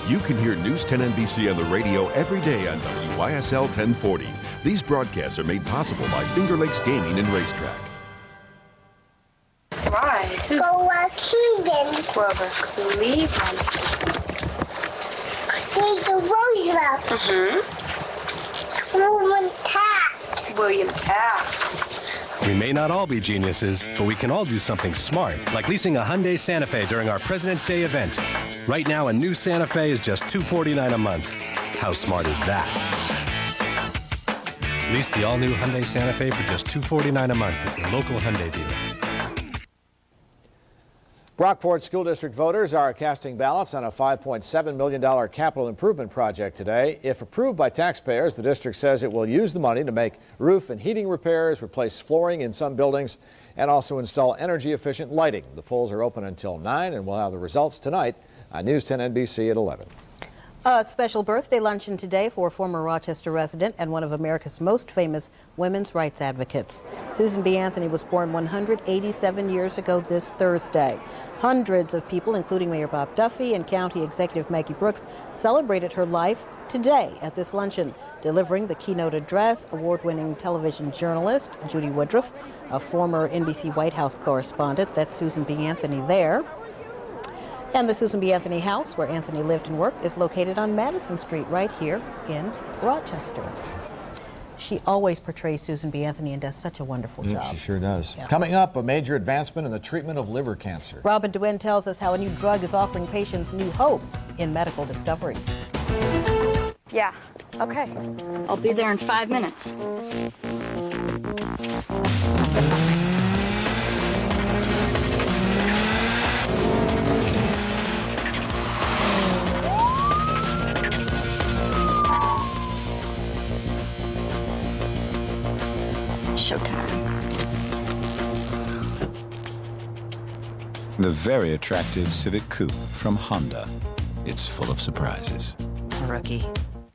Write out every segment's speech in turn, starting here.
You can hear News 10 NBC on the radio every day on WYSL 1040. These broadcasts are made possible by Finger Lakes Gaming and Racetrack. Right. Go Cleveland. Grover Cleveland. Theodore Roosevelt. William Taft. William Taft. We may not all be geniuses, but we can all do something smart, like leasing a Hyundai Santa Fe during our President's Day event. Right now, a new Santa Fe is just $249 a month. How smart is that? Lease the all-new Hyundai Santa Fe for just $249 a month at your local Hyundai dealer. Brockport School District voters are casting ballots on a $5.7 million capital improvement project today. If approved by taxpayers, the district says it will use the money to make roof and heating repairs, replace flooring in some buildings, and also install energy-efficient lighting. The polls are open until 9, and we'll have the results tonight on News 10 NBC at 11. A special birthday luncheon today for a former Rochester resident and one of America's most famous women's rights advocates. Susan B. Anthony was born 187 years ago this Thursday. Hundreds of people, including Mayor Bob Duffy and County Executive Maggie Brooks, celebrated her life today at this luncheon. Delivering the keynote address, award-winning television journalist Judy Woodruff, a former NBC White House correspondent. That's Susan B. Anthony there. And the Susan B. Anthony house, where Anthony lived and worked, is located on Madison Street right here in Rochester. She always portrays Susan B. Anthony and does such a wonderful job. She sure does. Yeah. Coming up, a major advancement in the treatment of liver cancer. Robin Duen tells us how a new drug is offering patients new hope in medical discoveries. Yeah, okay. I'll be there in 5 minutes. Showtime. The very attractive Civic Coupe from Honda. It's full of surprises. Rookie.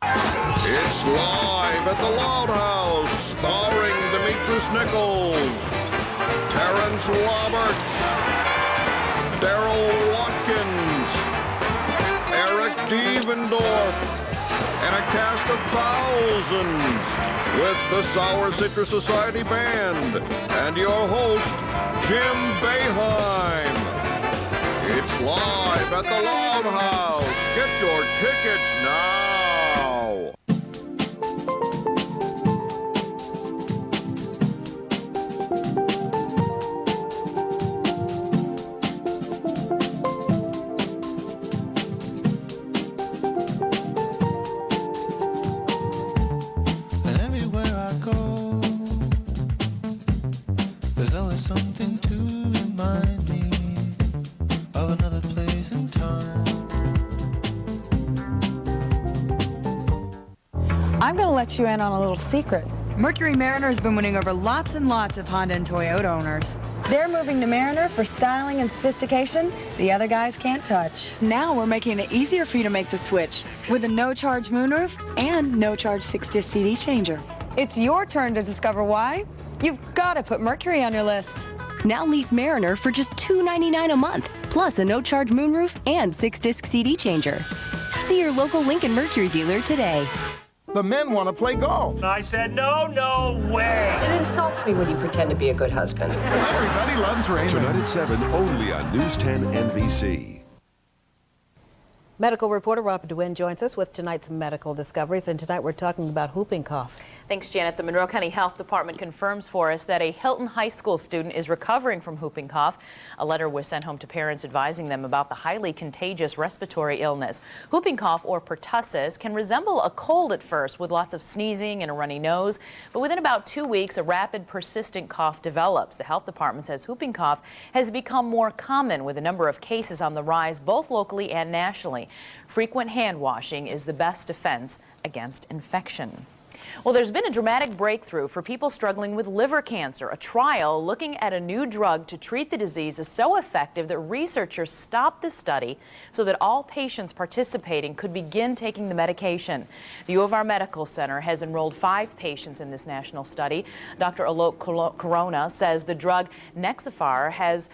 It's live at the Loud House, starring Demetrius Nichols, Terrence Roberts, Daryl Watkins, Eric Devendorf, and a cast of thousands with the Sour Citrus Society Band and your host, Jim Boeheim. It's live at the Loud House. Get your tickets now. And everywhere I go, there's always something to remind me of another place and time. I'm going to let you in on a little secret. Mercury Mariner has been winning over lots and lots of Honda and Toyota owners. They're moving to Mariner for styling and sophistication the other guys can't touch. Now we're making it easier for you to make the switch with a no-charge moonroof and no-charge 6-disc CD changer. It's your turn to discover why. You've got to put Mercury on your list. Now lease Mariner for just $299 a month, plus a no-charge moonroof and 6-disc CD changer. See your local Lincoln Mercury dealer today. The men want to play golf. I said, no way. It insults me when you pretend to be a good husband. Everybody loves Raymond. Tonight at 7, only on News 10 NBC. Medical reporter Robin Duen joins us with tonight's medical discoveries, and tonight we're talking about whooping cough. Thanks, Janet. The Monroe County Health Department confirms for us that a Hilton High School student is recovering from whooping cough. A letter was sent home to parents advising them about the highly contagious respiratory illness. Whooping cough, or pertussis, can resemble a cold at first with lots of sneezing and a runny nose, but within about 2 weeks, a rapid persistent cough develops. The health department says whooping cough has become more common with a number of cases on the rise both locally and nationally. Frequent hand washing is the best defense against infection. Well, there's been a dramatic breakthrough for people struggling with liver cancer. A trial looking at a new drug to treat the disease is so effective that researchers stopped the study so that all patients participating could begin taking the medication. The U of R Medical Center has enrolled 5 patients in this national study. Dr. Alok Corona says the drug Nexafar has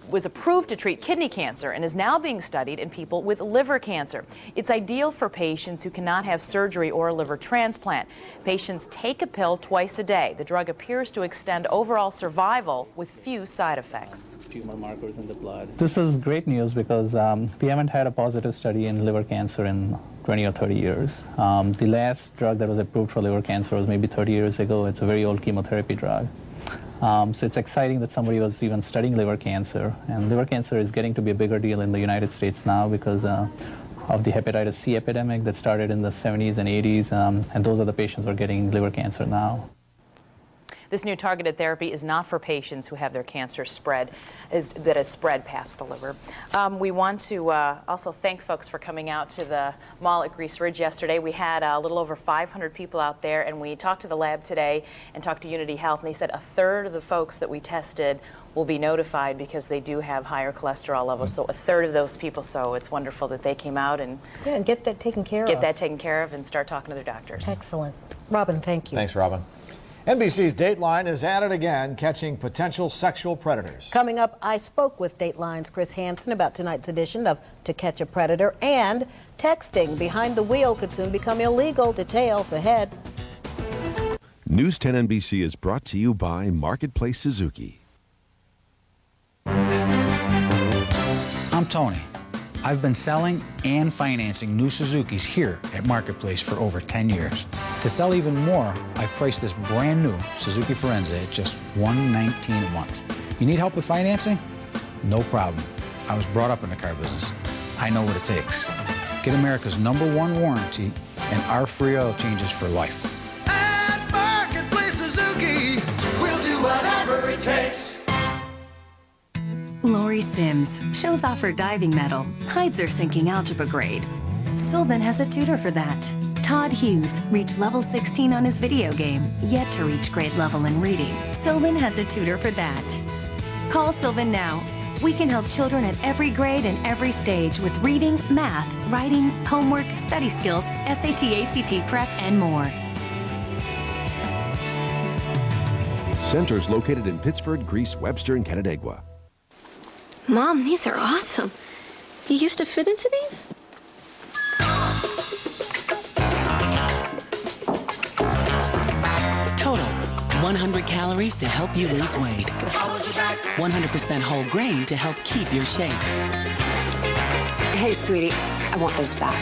was approved to treat kidney cancer and is now being studied in people with liver cancer. It's ideal for patients who cannot have surgery or a liver transplant. Patients take a pill twice a day. The drug appears to extend overall survival with few side effects. Tumor markers in the blood. This is great news because we haven't had a positive study in liver cancer in 20 or 30 years. The last drug that was approved for liver cancer was maybe 30 years ago. It's a very old chemotherapy drug. So it's exciting that somebody was even studying liver cancer. And liver cancer is getting to be a bigger deal in the United States now because of the hepatitis C epidemic that started in the 70s and 80s. And those are the patients who are getting liver cancer now. This new targeted therapy is not for patients who have their cancer that has spread past the liver. We want to also thank folks for coming out to the mall at Grease Ridge yesterday. We had a little over 500 people out there, and we talked to the lab today and talked to Unity Health, and they said a third of the folks that we tested will be notified because they do have higher cholesterol levels. So a third of those people. So it's wonderful that they came out and get that taken care of. Get that taken care of and start talking to their doctors. Excellent. Robin, thank you. Thanks, Robin. NBC's Dateline is at it again, catching potential sexual predators. Coming up, I spoke with Dateline's Chris Hansen about tonight's edition of To Catch a Predator, and texting behind the wheel could soon become illegal. Details ahead. News 10 NBC is brought to you by Marketplace Suzuki. I'm Tony. I've been selling and financing new Suzukis here at Marketplace for over 10 years. To sell even more, I've priced this brand new Suzuki Forenza at just $119 a month. You need help with financing? No problem. I was brought up in the car business. I know what it takes. Get America's #1 warranty and our free oil changes for life. At Marketplace Suzuki, we'll do whatever it takes. Lori Sims shows off her diving medal, hides her sinking algebra grade. Sylvan has a tutor for that. Todd Hughes reached level 16 on his video game, yet to reach grade level in reading. Sylvan has a tutor for that. Call Sylvan now. We can help children at every grade and every stage with reading, math, writing, homework, study skills, SAT, ACT prep, and more. Centers located in Pittsford, Greece, Webster, and Canandaigua. Mom, these are awesome. You used to fit into these? Total, 100 calories to help you lose weight. 100% whole grain to help keep your shape. Hey, sweetie, I want those back.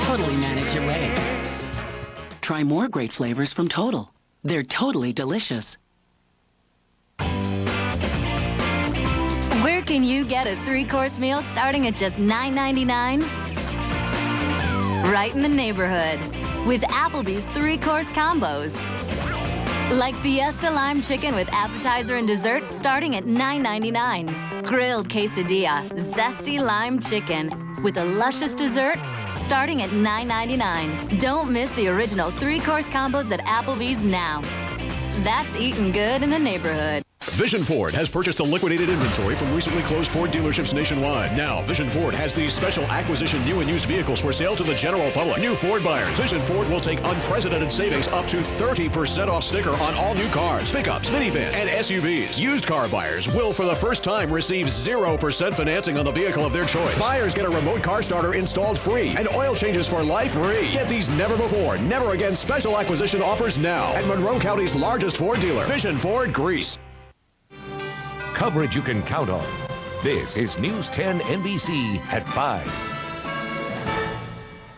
Totally manage your weight. Try more great flavors from Total. They're totally delicious. Where can you get a 3-course meal starting at just $9.99? Right in the neighborhood with Applebee's 3-course combos. Like Fiesta Lime Chicken with appetizer and dessert starting at $9.99. Grilled quesadilla, zesty lime chicken with a luscious dessert starting at $9.99. Don't miss the original 3-course combos at Applebee's now. That's eating good in the neighborhood. Vision Ford has purchased the liquidated inventory from recently closed Ford dealerships nationwide. Now, Vision Ford has these special acquisition new and used vehicles for sale to the general public. New Ford buyers, Vision Ford will take unprecedented savings up to 30% off sticker on all new cars, pickups, minivans, and SUVs. Used car buyers will, for the first time, receive 0% financing on the vehicle of their choice. Buyers get a remote car starter installed free and oil changes for life free. Get these never before, never again special acquisition offers now at Monroe County's largest Ford dealer, Vision Ford Greece. Coverage you can count on. This is News 10 NBC at 5.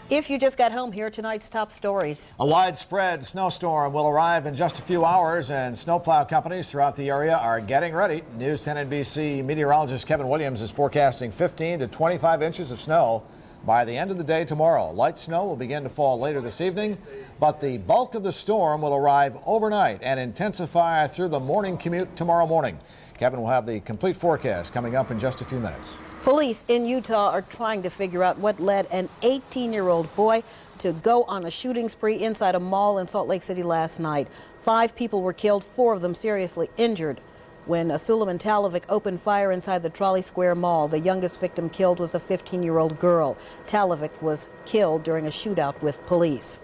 If you just got home, here are tonight's top stories. A widespread snowstorm will arrive in just a few hours, and snowplow companies throughout the area are getting ready. News 10 NBC meteorologist Kevin Williams is forecasting 15 to 25 inches of snow by the end of the day tomorrow. Light snow will begin to fall later this evening, but the bulk of the storm will arrive overnight and intensify through the morning commute tomorrow morning. Kevin will have the complete forecast coming up in just a few minutes. Police in Utah are trying to figure out what led an 18-year-old boy to go on a shooting spree inside a mall in Salt Lake City last night. 5 people were killed, 4 of them seriously injured when Suleiman Talavic opened fire inside the Trolley Square Mall. The youngest victim killed was a 15-year-old girl. Talavic was killed during a shootout with police.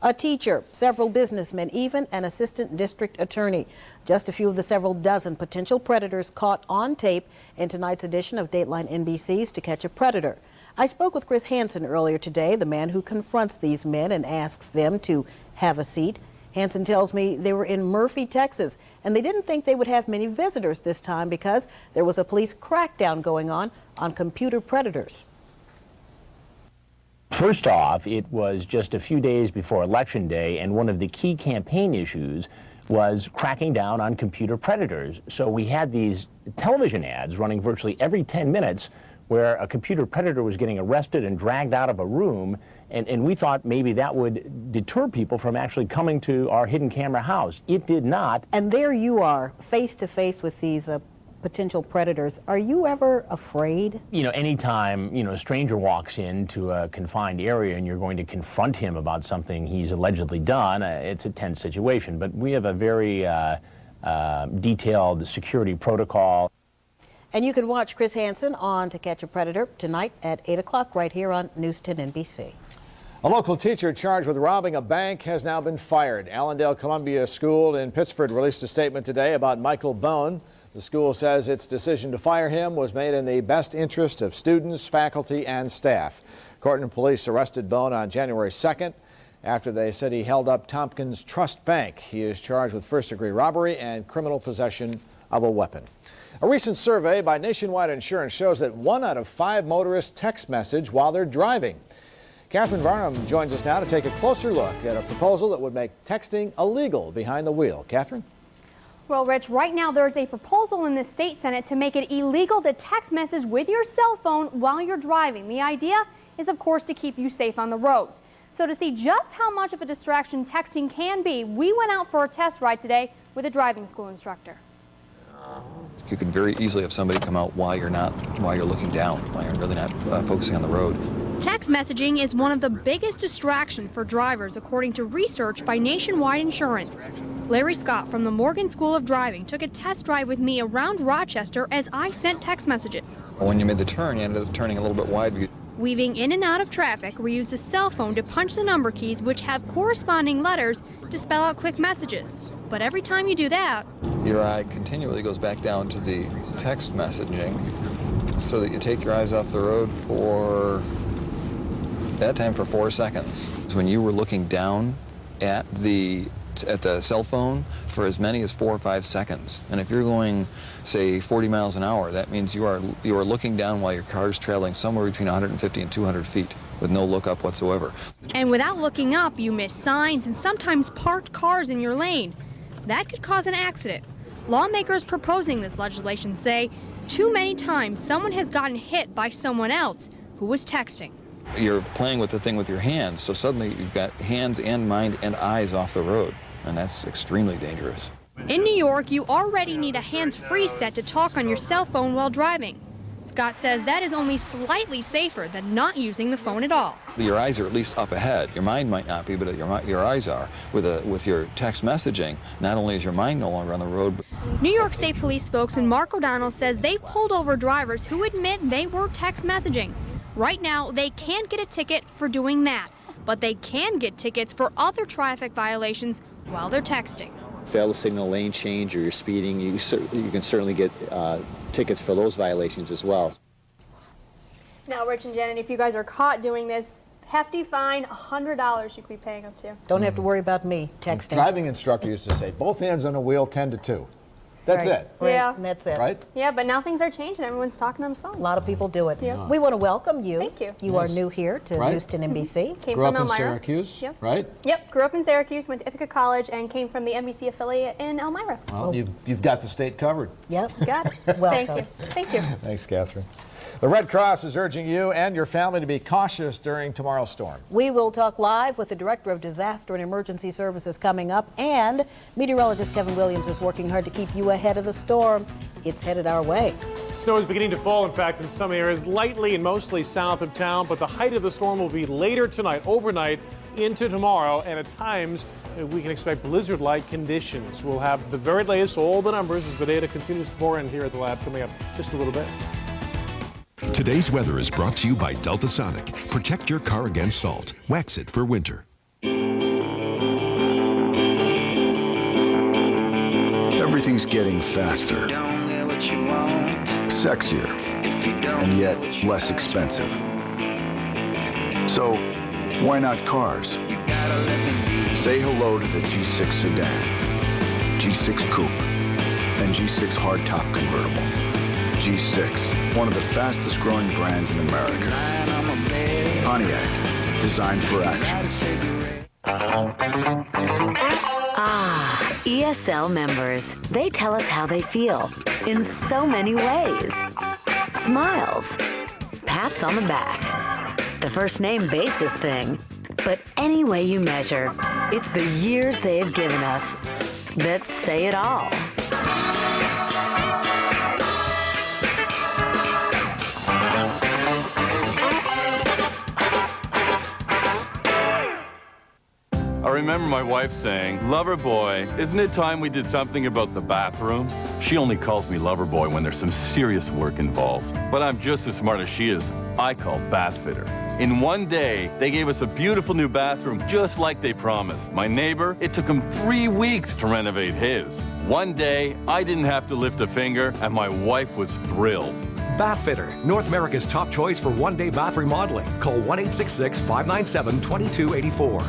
A teacher, several businessmen, even an assistant district attorney. Just a few of the several dozen potential predators caught on tape in tonight's edition of Dateline NBC's To Catch a Predator. I spoke with Chris Hansen earlier today, the man who confronts these men and asks them to have a seat. Hansen tells me they were in Murphy, Texas, and they didn't think they would have many visitors this time because there was a police crackdown going on computer predators. First off, it was just a few days before Election Day, and one of the key campaign issues was cracking down on computer predators. So we had these television ads running virtually every 10 minutes where a computer predator was getting arrested and dragged out of a room, and we thought maybe that would deter people from actually coming to our hidden camera house. It did not. And there you are, face to face with these potential predators. Are you ever afraid? You know, anytime, a stranger walks into a confined area and you're going to confront him about something he's allegedly done, it's a tense situation. But we have a very detailed security protocol. And you can watch Chris Hansen on To Catch a Predator tonight at 8 o'clock right here on News 10 NBC. A local teacher charged with robbing a bank has now been fired. Allendale Columbia School in Pittsford released a statement today about Michael Bone. The school says its decision to fire him was made in the best interest of students, faculty, and staff. Cortland police arrested Bone on January 2nd after they said he held up Tompkins Trust Bank. He is charged with first-degree robbery and criminal possession of a weapon. A recent survey by Nationwide Insurance shows that 1 out of 5 motorists text message while they're driving. Catherine Varnum joins us now to take a closer look at a proposal that would make texting illegal behind the wheel. Catherine? Well, Rich, right now there's a proposal in the state Senate to make it illegal to text message with your cell phone while you're driving. The idea is, of course, to keep you safe on the roads. So to see just how much of a distraction texting can be, we went out for a test ride today with a driving school instructor. You can very easily have somebody come out while you're looking down, while you're really not focusing on the road. Text messaging is one of the biggest distractions for drivers, according to research by Nationwide Insurance. Larry Scott from the Morgan School of Driving took a test drive with me around Rochester as I sent text messages. When you made the turn, you ended up turning a little bit wide. Weaving in and out of traffic, we use the cell phone to punch the number keys, which have corresponding letters to spell out quick messages. But every time you do that, your eye continually goes back down to the text messaging so that you take your eyes off the road for that time for 4 seconds. So when you were looking down at the cell phone for as many as 4 or 5 seconds. And if you're going, say, 40 miles an hour, that means you are looking down while your car is traveling somewhere between 150 and 200 feet with no look up whatsoever. And without looking up, you miss signs and sometimes parked cars in your lane. That could cause an accident. Lawmakers proposing this legislation say too many times someone has gotten hit by someone else who was texting. You're playing with the thing with your hands, so suddenly you've got hands and mind and eyes off the road, and that's extremely dangerous. In New York, you already need a hands-free set to talk on your cell phone while driving. Scott says that is only slightly safer than not using the phone at all. Your eyes are at least up ahead. Your mind might not be, but your eyes are. With your text messaging, not only is your mind no longer on the road. New York State Police spokesman Mark O'Donnell says they've pulled over drivers who admit they were text messaging. Right now, they can't get a ticket for doing that, but they can get tickets for other traffic violations while they're texting. Fail to signal lane change or you're speeding, you can certainly get tickets for those violations as well. Now, Rich and Janet, if you guys are caught doing this, hefty fine, $100 you could be paying up to. Don't have to worry about me texting. The driving instructor used to say, both hands on the wheel, 10 to 2. That's right. it. Right. Yeah. And that's it. Right? Yeah, but now things are changing. Everyone's talking on the phone. A lot of people do it. Yeah. We want to welcome you. Thank you. You are new here to Right. News 10 NBC. Came Grew from up in Elmira. Syracuse, Yep. right? Yep, grew up in Syracuse, went to Ithaca College, and came from the NBC affiliate in Elmira. Well, you've got the state covered. Yep. Got it. Welcome. Thank you. Thank you. Thanks, Catherine. The Red Cross is urging you and your family to be cautious during tomorrow's storm. We will talk live with the Director of Disaster and Emergency Services coming up, and meteorologist Kevin Williams is working hard to keep you ahead of the storm. It's headed our way. Snow is beginning to fall, in fact, in some areas, lightly and mostly south of town, but the height of the storm will be later tonight, overnight, into tomorrow, and at times we can expect blizzard-like conditions. We'll have the very latest, all the numbers, as the data continues to pour in here at the lab coming up just a little bit. Today's weather is brought to you by Delta Sonic. Protect your car against salt. Wax it for winter. Everything's getting faster, sexier, and yet less expensive. So, why not cars? Say hello to the G6 sedan, G6 coupe, and G6 hardtop convertible. G6, one of the fastest growing brands in America. Pontiac, designed for action. Ah, ESL members. They tell us how they feel in so many ways. Smiles, pats on the back, the first name basis thing. But any way you measure, it's the years they have given us that say it all. I remember my wife saying, "Lover boy, isn't it time we did something about the bathroom?" She only calls me lover boy when there's some serious work involved. But I'm just as smart as she is. I call Bath Fitter. In one day, they gave us a beautiful new bathroom, just like they promised. My neighbor, it took him 3 weeks to renovate his. One day, I didn't have to lift a finger, and my wife was thrilled. Bath Fitter, North America's top choice for one-day bath remodeling. Call 1-866-597-2284.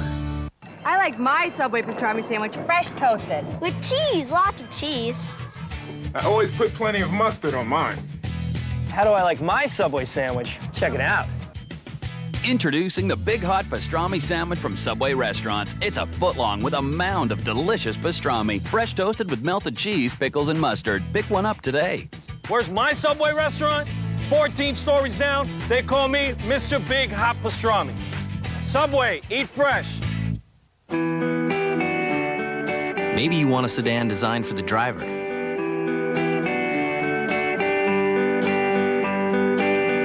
I like my Subway pastrami sandwich fresh toasted. With cheese, lots of cheese. I always put plenty of mustard on mine. How do I like my Subway sandwich? Check it out. Introducing the Big Hot Pastrami Sandwich from Subway restaurants. It's a foot long with a mound of delicious pastrami. Fresh toasted with melted cheese, pickles, and mustard. Pick one up today. Where's my Subway restaurant? 14 stories down. They call me Mr. Big Hot Pastrami. Subway, eat fresh. Maybe you want a sedan designed for the driver.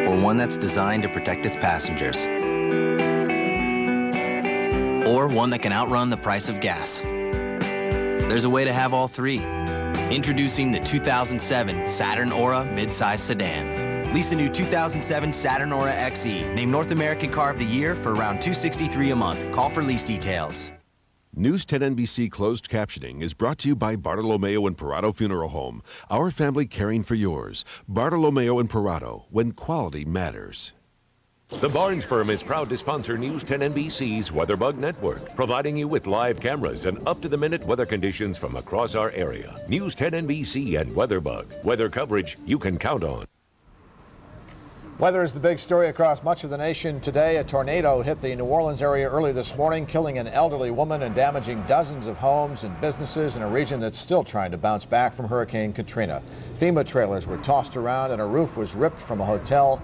Or one that's designed to protect its passengers. Or one that can outrun the price of gas. There's a way to have all three. Introducing the 2007 Saturn Aura midsize sedan. Lease a new 2007 Saturn Aura XE. Named North American Car of the Year for around $263 a month. Call for lease details. News 10 NBC closed captioning is brought to you by Bartolomeo and Parado Funeral Home. Our family caring for yours. Bartolomeo and Parado, when quality matters. The Barnes firm is proud to sponsor News 10 NBC's WeatherBug Network, providing you with live cameras and up-to-the-minute weather conditions from across our area. News 10 NBC and WeatherBug. Weather coverage you can count on. Weather is the big story across much of the nation today. A tornado hit the New Orleans area early this morning, killing an elderly woman and damaging dozens of homes and businesses in a region that's still trying to bounce back from Hurricane Katrina. FEMA trailers were tossed around and a roof was ripped from a hotel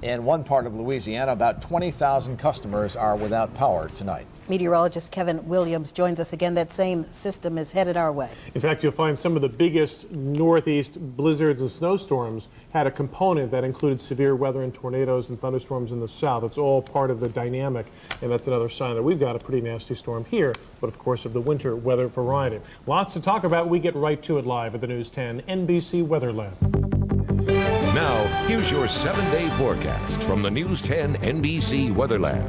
in one part of Louisiana. About 20,000 customers are without power tonight. Meteorologist Kevin Williams joins us again. That same system is headed our way. In fact, you'll find some of the biggest northeast blizzards and snowstorms had a component that included severe weather and tornadoes and thunderstorms in the south. It's all part of the dynamic, and that's another sign that we've got a pretty nasty storm here, but of course of the winter weather variety. Lots to talk about. We get right to it live at the News 10 NBC Weather Lab. Now, here's your 7-day forecast from the News 10 NBC Weather Lab.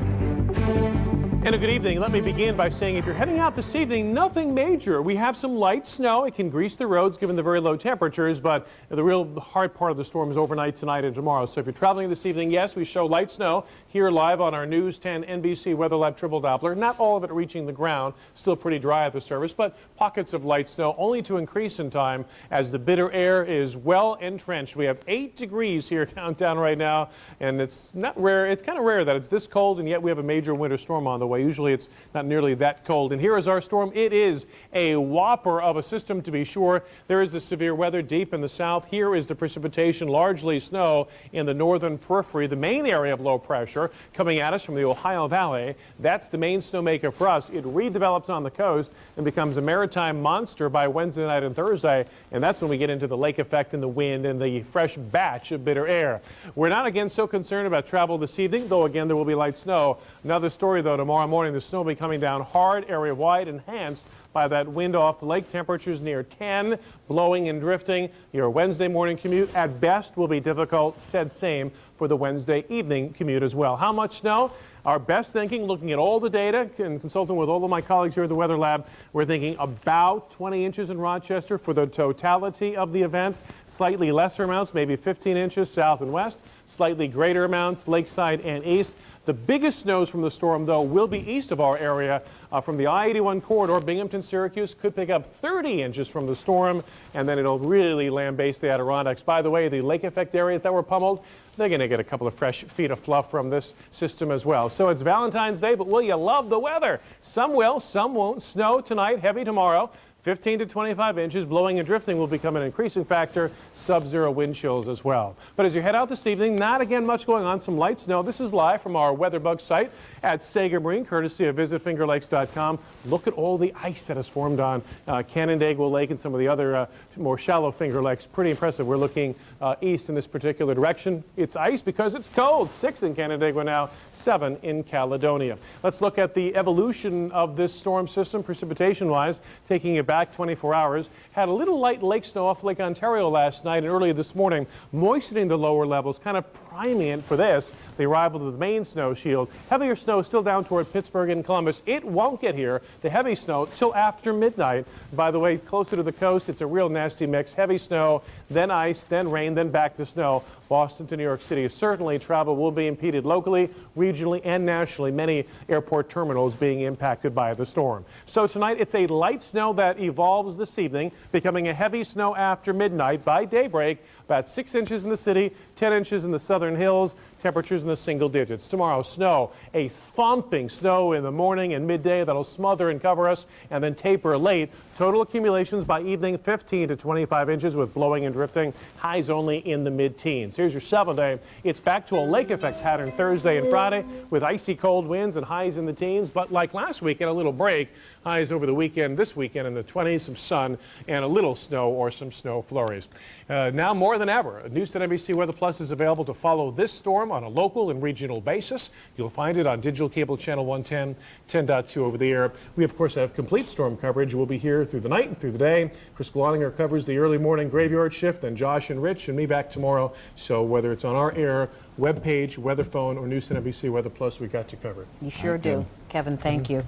And a good evening. Let me begin by saying if you're heading out this evening, nothing major. We have some light snow. It can grease the roads given the very low temperatures, but the real hard part of the storm is overnight tonight and tomorrow. So if you're traveling this evening, yes, we show light snow here live on our News 10 NBC Weather Lab Triple Doppler. Not all of it reaching the ground. Still pretty dry at the surface, but pockets of light snow only to increase in time as the bitter air is well entrenched. We have 8 degrees here downtown right now, and it's not rare. It's kind of rare that it's this cold, and yet we have a major winter storm on the way. Usually it's not nearly that cold. And here is our storm. It is a whopper of a system, to be sure. There is the severe weather deep in the south. Here is the precipitation, largely snow in the northern periphery, the main area of low pressure coming at us from the Ohio Valley. That's the main snowmaker for us. It redevelops on the coast and becomes a maritime monster by Wednesday night and Thursday. And that's when we get into the lake effect and the wind and the fresh batch of bitter air. We're not again so concerned about travel this evening, though again there will be light snow. Another story though, tomorrow morning the snow will be coming down hard, area wide, enhanced by that wind off the lake. Temperatures near 10, blowing and drifting. Your Wednesday morning commute at best will be difficult. Said same for the Wednesday evening commute as well. How much snow? Our best thinking, looking at all the data and consulting with all of my colleagues here at the Weather Lab, we're thinking about 20 inches in Rochester for the totality of the event. Slightly lesser amounts, maybe 15 inches south and west. Slightly greater amounts lakeside and east. The biggest snows from the storm, though, will be east of our area from the I-81 corridor. Binghamton, Syracuse could pick up 30 inches from the storm, and then it'll really lambaste the Adirondacks. By the way, the lake effect areas that were pummeled, they're going to get a couple of fresh feet of fluff from this system as well. So it's Valentine's Day, but will you love the weather? Some will, some won't. Snow tonight, heavy tomorrow. 15 to 25 inches. Blowing and drifting will become an increasing factor. Sub-zero wind chills as well. But as you head out this evening, not again much going on. Some light snow. This is live from our WeatherBug site at Sager Marine, courtesy of visitfingerlakes.com. Look at all the ice that has formed on Canandaigua Lake and some of the other more shallow Finger Lakes. Pretty impressive. We're looking east in this particular direction. It's ice because it's cold. 6 in Canandaigua now, 7 in Caledonia. Let's look at the evolution of this storm system, precipitation-wise, taking it back 24 hours. Had a little light lake snow off Lake Ontario last night and earlier this morning, moistening the lower levels, kind of priming it for this, the arrival of the main snow shield. Heavier snow still down toward Pittsburgh and Columbus. It won't get here, the heavy snow, till after midnight. By the way, closer to the coast, it's a real nasty mix. Heavy snow, then ice, then rain, then back to snow. Boston to New York City, certainly travel will be impeded locally, regionally, and nationally. Many airport terminals being impacted by the storm. So tonight, it's a light snow that evolves this evening, becoming a heavy snow after midnight. By daybreak, about 6 inches in the city, 10 inches in the southern hills. Temperatures in the single digits. Tomorrow, snow, a thumping snow in the morning and midday that'll smother and cover us and then taper late. Total accumulations by evening, 15 to 25 inches with blowing and drifting. Highs only in the mid-teens. Here's your 7-day. It's back to a lake effect pattern Thursday and Friday with icy cold winds and highs in the teens. But like last weekend, a little break. Highs over the weekend, this weekend in the 20s, some sun and a little snow or some snow flurries. Now more than ever, News 10 NBC Weather Plus is available to follow this storm on a local and regional basis. You'll find it on digital cable channel 110, 10.2 over the air. We, of course, have complete storm coverage. We'll be here through the night and through the day. Chris Gloninger covers the early morning graveyard shift, then Josh and Rich and me back tomorrow. So whether it's on our air, webpage, weather phone, or News 10 NBC Weather Plus, we got you covered. You sure do. Kevin, thank you.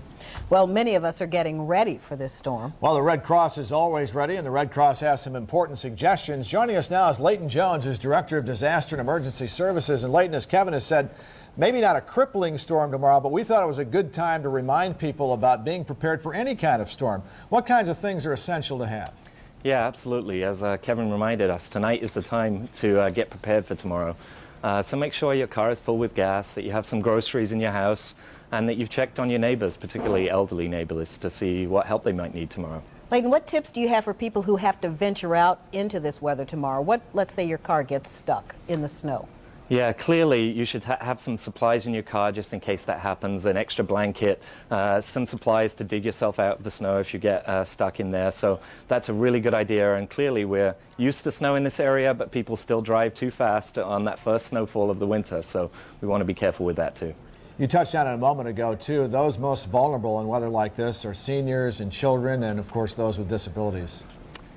Well, many of us are getting ready for this storm. Well, the Red Cross is always ready, and the Red Cross has some important suggestions. Joining us now is Leighton Jones, who's Director of Disaster and Emergency Services. And Leighton, as Kevin has said, maybe not a crippling storm tomorrow, but we thought it was a good time to remind people about being prepared for any kind of storm. What kinds of things are essential to have? Yeah, absolutely. As Kevin reminded us, tonight is the time to get prepared for tomorrow. So make sure your car is full with gas, that you have some groceries in your house, and that you've checked on your neighbors, particularly elderly neighbors, to see what help they might need tomorrow. Leighton, what tips do you have for people who have to venture out into this weather tomorrow? Let's say your car gets stuck in the snow. Yeah, clearly you should have some supplies in your car just in case that happens, an extra blanket, some supplies to dig yourself out of the snow if you get stuck in there. So that's a really good idea, and clearly we're used to snow in this area, but people still drive too fast on that first snowfall of the winter, so we want to be careful with that too. You touched on it a moment ago, too. Those most vulnerable in weather like this are seniors and children and, of course, those with disabilities.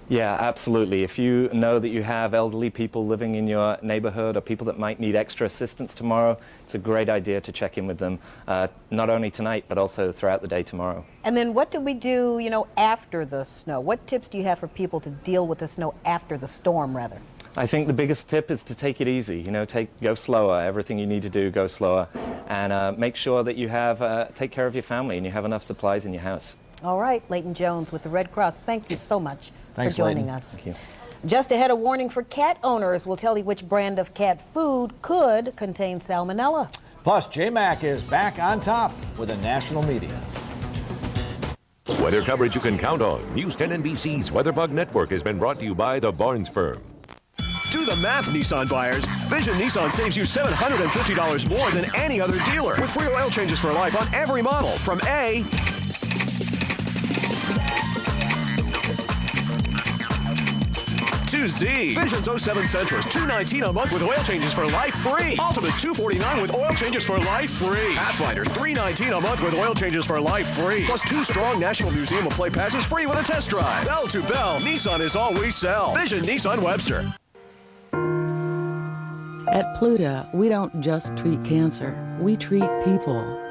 Yeah, absolutely. If you know that you have elderly people living in your neighborhood or people that might need extra assistance tomorrow, it's a great idea to check in with them, not only tonight, but also throughout the day tomorrow. And then what do we do, after the snow? What tips do you have for people to deal with the snow after the storm, rather? I think the biggest tip is to take it easy. Go slower. Everything you need to do, go slower. And make sure that you have, take care of your family and you have enough supplies in your house. All right, Leighton Jones with the Red Cross, thank you so much for joining Leighton. us. Thank you. Just ahead, a warning for cat owners. We'll tell you which brand of cat food could contain salmonella. Plus, J-Mac is back on top with a national meeting. Weather coverage you can count on. News 10 NBC's WeatherBug Network has been brought to you by the Barnes Firm. Do the math, Nissan buyers. Vision Nissan saves you $750 more than any other dealer with free oil changes for life on every model from A A-to-Z. Vision's 07 Sentras, $219 a month with oil changes for life free. Altima's $249 with oil changes for life free. Pathfinder's $319 a month with oil changes for life free. Plus 2 strong National Museum of Play passes free with a test drive. Bell to bell, Nissan is all we sell. Vision Nissan Webster. At Pluta, we don't just treat cancer, we treat people.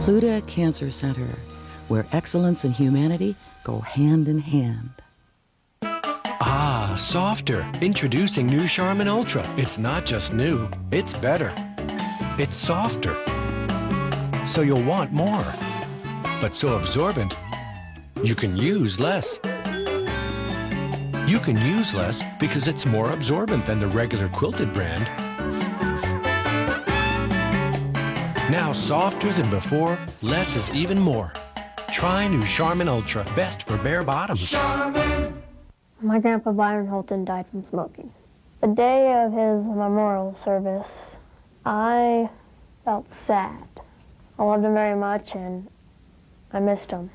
Pluta Cancer Center, where excellence and humanity go hand in hand. Ah, softer. Introducing new Charmin Ultra. It's not just new, it's better. It's softer. So you'll want more. But so absorbent, you can use less. You can use less because it's more absorbent than the regular quilted brand. Now softer than before, less is even more. Try new Charmin Ultra, best for bare bottoms. Charmin. My grandpa Byron Holton died from smoking. The day of his memorial service, I felt sad. I loved him very much and I missed him.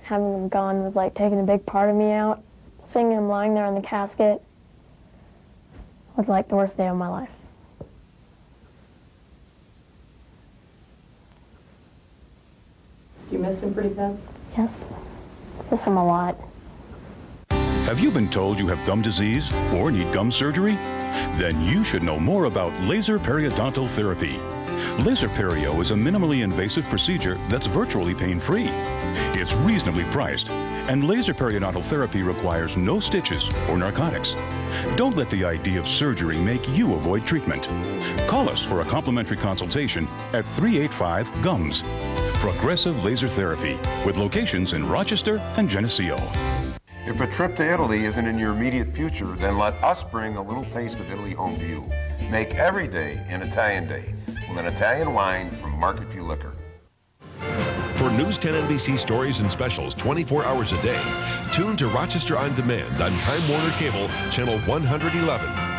Having him gone was like taking a big part of me out. Seeing him lying there in the casket was like the worst day of my life. You miss him pretty bad? Yes, miss him a lot. Have you been told you have gum disease or need gum surgery? Then you should know more about laser periodontal therapy. Laser perio is a minimally invasive procedure that's virtually pain-free. It's reasonably priced, and laser periodontal therapy requires no stitches or narcotics. Don't let the idea of surgery make you avoid treatment. Call us for a complimentary consultation at 385-GUMS. Progressive Laser Therapy, with locations in Rochester and Geneseo. If a trip to Italy isn't in your immediate future, then let us bring a little taste of Italy home to you. Make every day an Italian day with an Italian wine from Market View Liquor. For News 10 NBC stories and specials 24 hours a day, tune to Rochester On Demand on Time Warner Cable, Channel 111.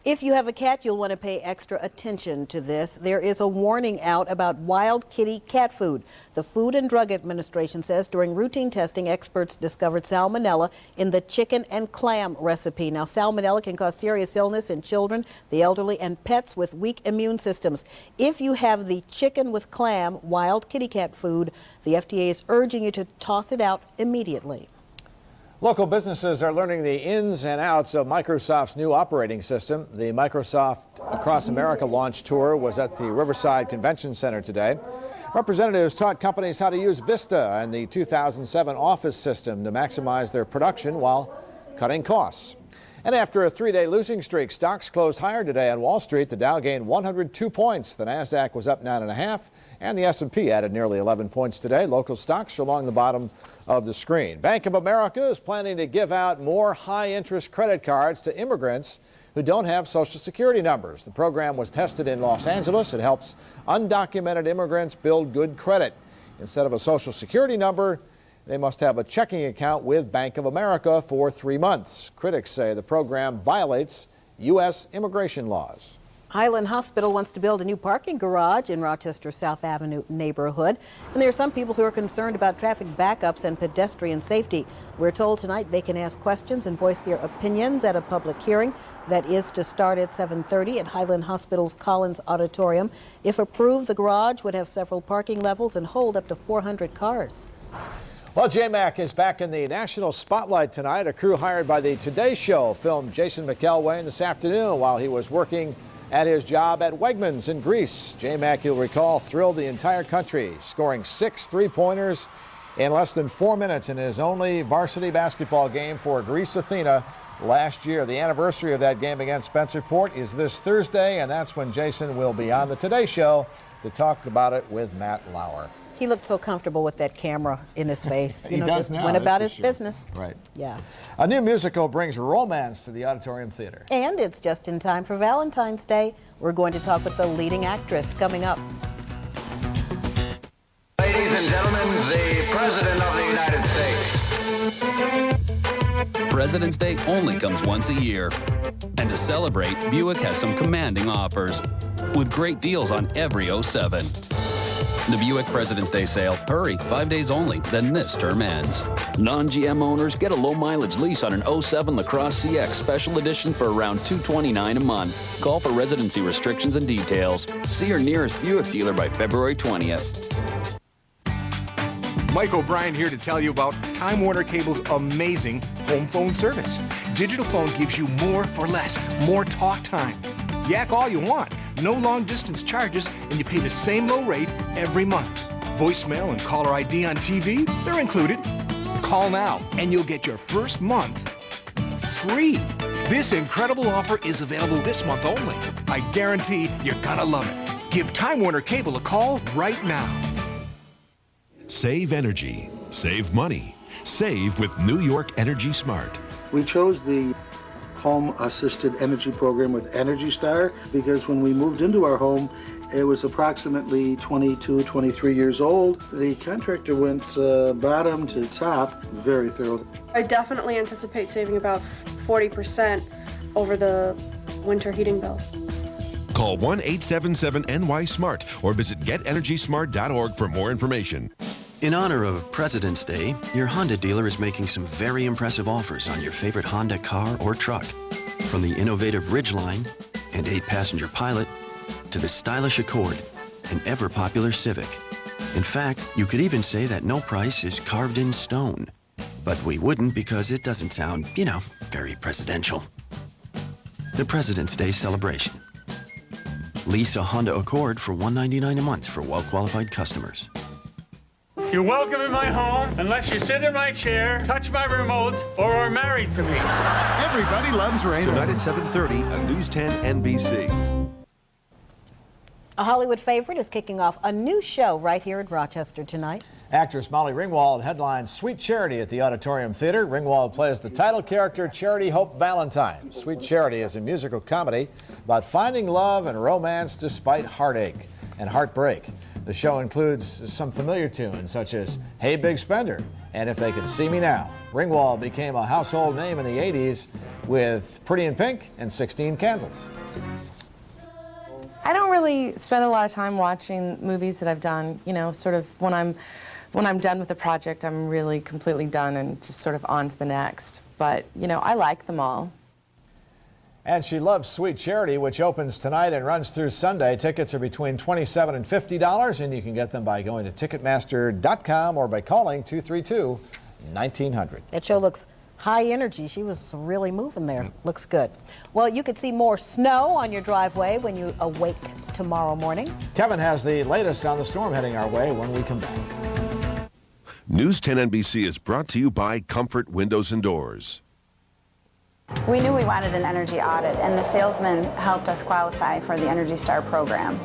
If you have a cat, you'll want to pay extra attention to this. There is a warning out about wild kitty cat food. The Food and Drug Administration says during routine testing, experts discovered salmonella in the chicken and clam recipe. Now, salmonella can cause serious illness in children, the elderly, and pets with weak immune systems. If you have the chicken with clam wild kitty cat food, the FDA is urging you to toss it out immediately. Local businesses are learning the ins and outs of Microsoft's new operating system. The Microsoft Across America launch tour was at the Riverside Convention Center today. Representatives taught companies how to use Vista and the 2007 Office system to maximize their production while cutting costs. And after a 3-day losing streak, stocks closed higher today on Wall Street. The Dow gained 102 points. The Nasdaq was up 9.5, and the S&P added nearly 11 points today. Local stocks are along the bottom of the screen. Bank of America is planning to give out more high-interest credit cards to immigrants who don't have Social Security numbers. The program was tested in Los Angeles. It helps undocumented immigrants build good credit. Instead of a Social Security number, they must have a checking account with Bank of America for 3 months. Critics say the program violates U.S. immigration laws. Highland Hospital wants to build a new parking garage in Rochester's South Avenue neighborhood. And there are some people who are concerned about traffic backups and pedestrian safety. We're told tonight they can ask questions and voice their opinions at a public hearing that is to start at 7:30 at Highland Hospital's Collins Auditorium. If approved, the garage would have several parking levels and hold up to 400 cars. Well, JMac is back in the national spotlight tonight. A crew hired by the Today Show filmed Jason McElwain this afternoon while he was working at his job at Wegmans in Greece. JMac, you'll recall, thrilled the entire country, scoring 6 3-pointers in less than 4 minutes in his only varsity basketball game for Greece Athena last year. The anniversary of that game against Spencerport is this Thursday, and that's when Jason will be on the Today Show to talk about it with Matt Lauer. He looked so comfortable with that camera in his face. He does just now, went about his sure. business. Right. Yeah. A new musical brings romance to the Auditorium Theater. And it's just in time for Valentine's Day. We're going to talk with the leading actress coming up. Ladies and gentlemen, the President of the President's Day only comes once a year. And to celebrate, Buick has some commanding offers with great deals on every 07. The Buick President's Day sale. Hurry, 5 days only, then this term ends. Non-GM owners get a low-mileage lease on an 07 LaCrosse CX Special Edition for around $229 a month. Call for residency restrictions and details. See your nearest Buick dealer by February 20th. Mike O'Brien here to tell you about Time Warner Cable's amazing home phone service. Digital phone gives you more for less, more talk time. Yak all you want, no long distance charges, and you pay the same low rate every month. Voicemail and caller ID on TV, they're included. Call now and you'll get your first month free. This incredible offer is available this month only. I guarantee you're gonna love it. Give Time Warner Cable a call right now. Save energy. Save money. Save with New York Energy Smart. We chose the Home Assisted Energy Program with Energy Star because when we moved into our home, it was approximately 22, 23 years old. The contractor went bottom to top, very thorough. I definitely anticipate saving about 40% over the winter heating bill. Call 1-877-NY-SMART or visit getenergysmart.org for more information. In honor of President's Day, your Honda dealer is making some very impressive offers on your favorite Honda car or truck. From the innovative Ridgeline and 8-passenger Pilot to the stylish Accord and ever-popular Civic. In fact, you could even say that no price is carved in stone. But we wouldn't because it doesn't sound, very presidential. The President's Day celebration. Lease a Honda Accord for $199 a month for well-qualified customers. You're welcome in my home unless you sit in my chair, touch my remote, or are married to me. Everybody loves Raymond. Tonight at 7:30 on News 10 NBC. A Hollywood favorite is kicking off a new show right here in Rochester tonight. Actress Molly Ringwald headlines Sweet Charity at the Auditorium Theater. Ringwald plays the title character Charity Hope Valentine. Sweet Charity is a musical comedy about finding love and romance despite heartache and heartbreak. The show includes some familiar tunes such as Hey Big Spender and If They Could See Me Now. Ringwald became a household name in the 80s with Pretty in Pink and 16 Candles. I don't really spend a lot of time watching movies that I've done, sort of when I'm done with the project, I'm really completely done and just sort of on to the next. But, I like them all. And she loves Sweet Charity, which opens tonight and runs through Sunday. Tickets are between $27 and $50, and you can get them by going to Ticketmaster.com or by calling 232-1900. That show looks high energy. She was really moving there. Looks good. Well, you could see more snow on your driveway when you awake tomorrow morning. Kevin has the latest on the storm heading our way when we come back. News 10 NBC is brought to you by Comfort Windows and Doors. We knew we wanted an energy audit, and the salesman helped us qualify for the Energy Star program.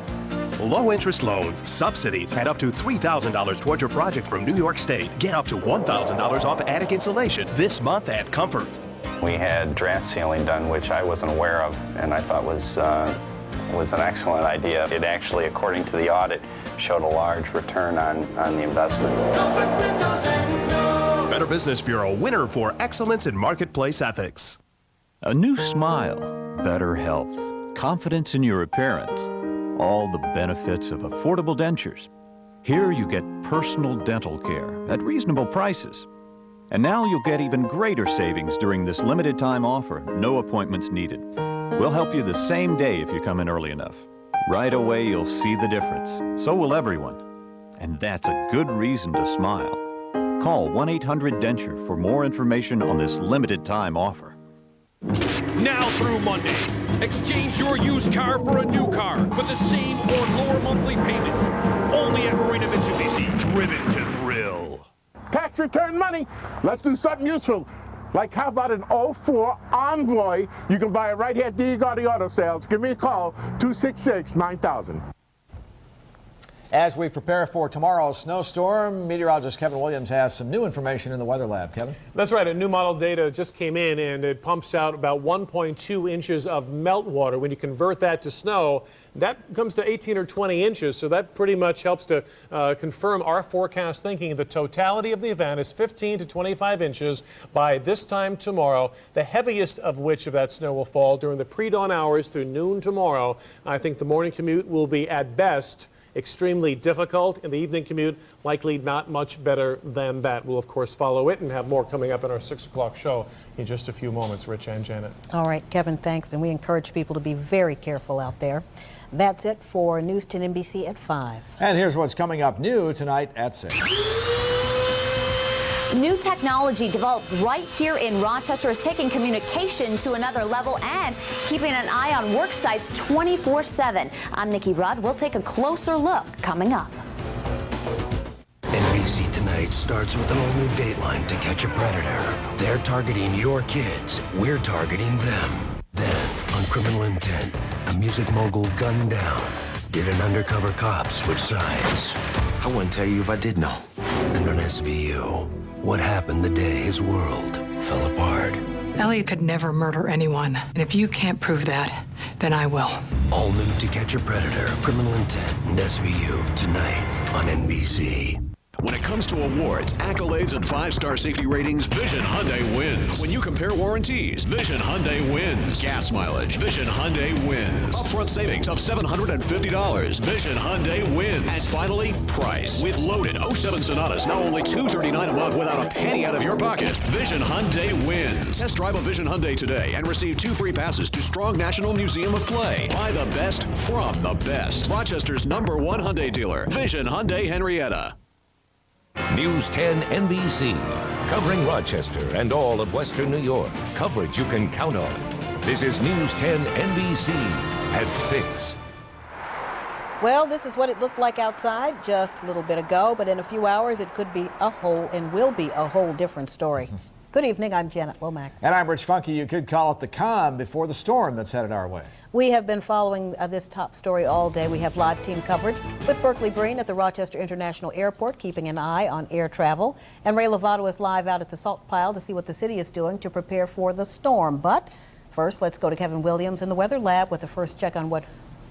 Low-interest loans, subsidies, and up to $3,000 towards your project from New York State. Get up to $1,000 off attic insulation this month at Comfort. We had draft sealing done, which I wasn't aware of, and I thought was an excellent idea. It actually, according to the audit, showed a large return on the investment. Better Business Bureau winner for excellence in marketplace ethics. A new smile, better health, confidence in your appearance, all the benefits of affordable dentures. Here you get personal dental care at reasonable prices. And now you'll get even greater savings during this limited time offer, no appointments needed. We'll help you the same day if you come in early enough. Right away you'll see the difference. So will everyone. And that's a good reason to smile. Call 1-800-DENTURE for more information on this limited time offer. Now through Monday, exchange your used car for a new car for the same or lower monthly payment. Only at Marina Mitsubishi, driven to thrill. Tax return money. Let's do something useful. Like how about an 04 Envoy? You can buy it right here at Diego Auto Sales. Give me a call, 266-9000. As we prepare for tomorrow's snowstorm, meteorologist Kevin Williams has some new information in the Weather Lab. Kevin? That's right. A new model data just came in, and it pumps out about 1.2 inches of meltwater. When you convert that to snow, that comes to 18 or 20 inches. So that pretty much helps to confirm our forecast thinking. The totality of the event is 15 to 25 inches by this time tomorrow, the heaviest of which of that snow will fall during the pre-dawn hours through noon tomorrow. I think the morning commute will be at best extremely difficult, and the evening commute likely not much better than that. We'll, of course, follow it and have more coming up in our 6 o'clock show in just a few moments. Rich and Janet. All right, Kevin, thanks. And we encourage people to be very careful out there. That's it for News 10 NBC at 5. And here's what's coming up new tonight at 6. New technology developed right here in Rochester is taking communication to another level and keeping an eye on work sites 24/7. I'm Nikki Rudd. We'll take a closer look coming up. NBC Tonight starts with an all-new Dateline To Catch a Predator. They're targeting your kids. We're targeting them. Then, on Criminal Intent, a music mogul gunned down. Did an undercover cop switch sides? I wouldn't tell you if I did know. And on SVU, what happened the day his world fell apart? Elliot could never murder anyone. And if you can't prove that, then I will. All new To Catch a Predator, Criminal Intent, and SVU tonight on NBC. When it comes to awards, accolades, and 5-star safety ratings, Vision Hyundai wins. When you compare warranties, Vision Hyundai wins. Gas mileage, Vision Hyundai wins. Upfront savings of $750. Vision Hyundai wins. And finally, price. With loaded 07 Sonatas, now only $239 a month without a penny out of your pocket. Vision Hyundai wins. Test drive a Vision Hyundai today and receive 2 free passes to Strong National Museum of Play. Buy the best from the best. Rochester's #1 Hyundai dealer, Vision Hyundai Henrietta. News 10 NBC, covering Rochester and all of Western New York. Coverage you can count on. This is News 10 NBC at 6. Well, this is what it looked like outside just a little bit ago, but in a few hours it could be a whole and will be a whole different story. Good evening, I'm Janet Lomax. And I'm Rich Funky. You could call it the calm before the storm that's headed our way. We have been following this top story all day. We have live team coverage with Berkeley Breen at the Rochester International Airport, keeping an eye on air travel. And Ray Lovato is live out at the salt pile to see what the city is doing to prepare for the storm. But first, let's go to Kevin Williams in the Weather Lab with the first check on what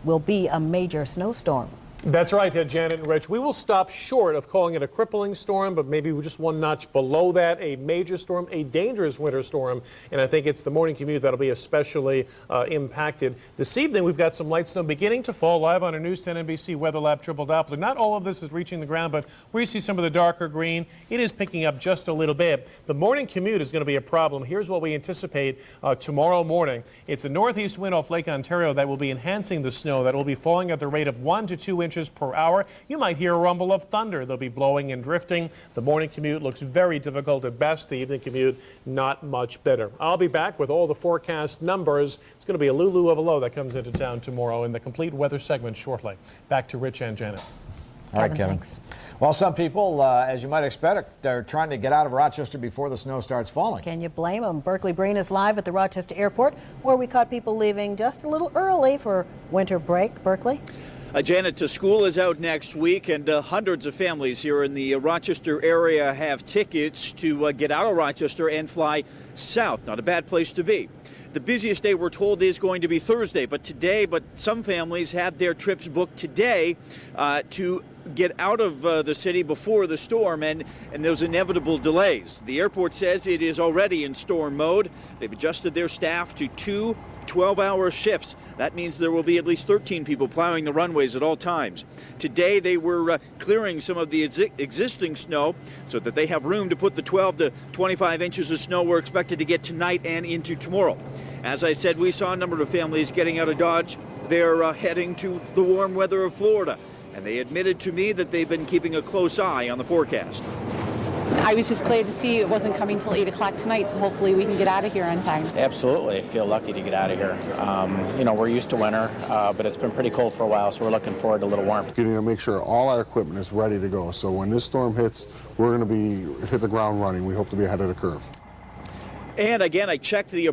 will be a major snowstorm. That's right, Janet and Rich. We will stop short of calling it a crippling storm, but maybe just one notch below that, a major storm, a dangerous winter storm. And I think it's the morning commute that'll be especially impacted. This evening, we've got some light snow beginning to fall live on our News 10 NBC Weather Lab Triple Doppler. Not all of this is reaching the ground, but where you see some of the darker green, it is picking up just a little bit. The morning commute is going to be a problem. Here's what we anticipate tomorrow morning. It's a northeast wind off Lake Ontario that will be enhancing the snow that will be falling at the rate of 1 to 2 inches per hour. You might hear a rumble of thunder. They'll be blowing and drifting. The morning commute looks very difficult at best. The evening commute, not much better. I'll be back with all the forecast numbers. It's going to be a lulu of a low that comes into town tomorrow in the complete weather segment shortly. Back to Rich and Janet. All right, Kevin. Thanks. Well, some people, as you might expect, are trying to get out of Rochester before the snow starts falling. Can you blame them? Berkeley Breen is live at the Rochester Airport, where we caught people leaving just a little early for winter break. Berkeley? Janet, school is out next week, and hundreds of families here in the Rochester area have tickets to get out of Rochester and fly south. Not a bad place to be. The busiest day, we're told, is going to be Thursday, but some families had their trips booked today to get out of the city before the storm, and those inevitable delays. The airport says it is already in storm mode. They've adjusted their staff to 2 12-hour shifts. That means there will be at least 13 people plowing the runways at all times. Today they were clearing some of the existing snow so that they have room to put the 12 to 25 inches of snow we're expected to get tonight and into tomorrow. As I said, we saw a number of families getting out of Dodge. They're heading to the warm weather of Florida, and they admitted to me that they've been keeping a close eye on the forecast. I was just glad to see it wasn't coming till 8 o'clock tonight, so hopefully we can get out of here on time. Absolutely. I feel lucky to get out of here. We're used to winter, but it's been pretty cold for a while, so we're looking forward to a little warmth. Getting to make sure all our equipment is ready to go. So when this storm hits, we're going to hit the ground running. We hope to be ahead of the curve. And again, I checked the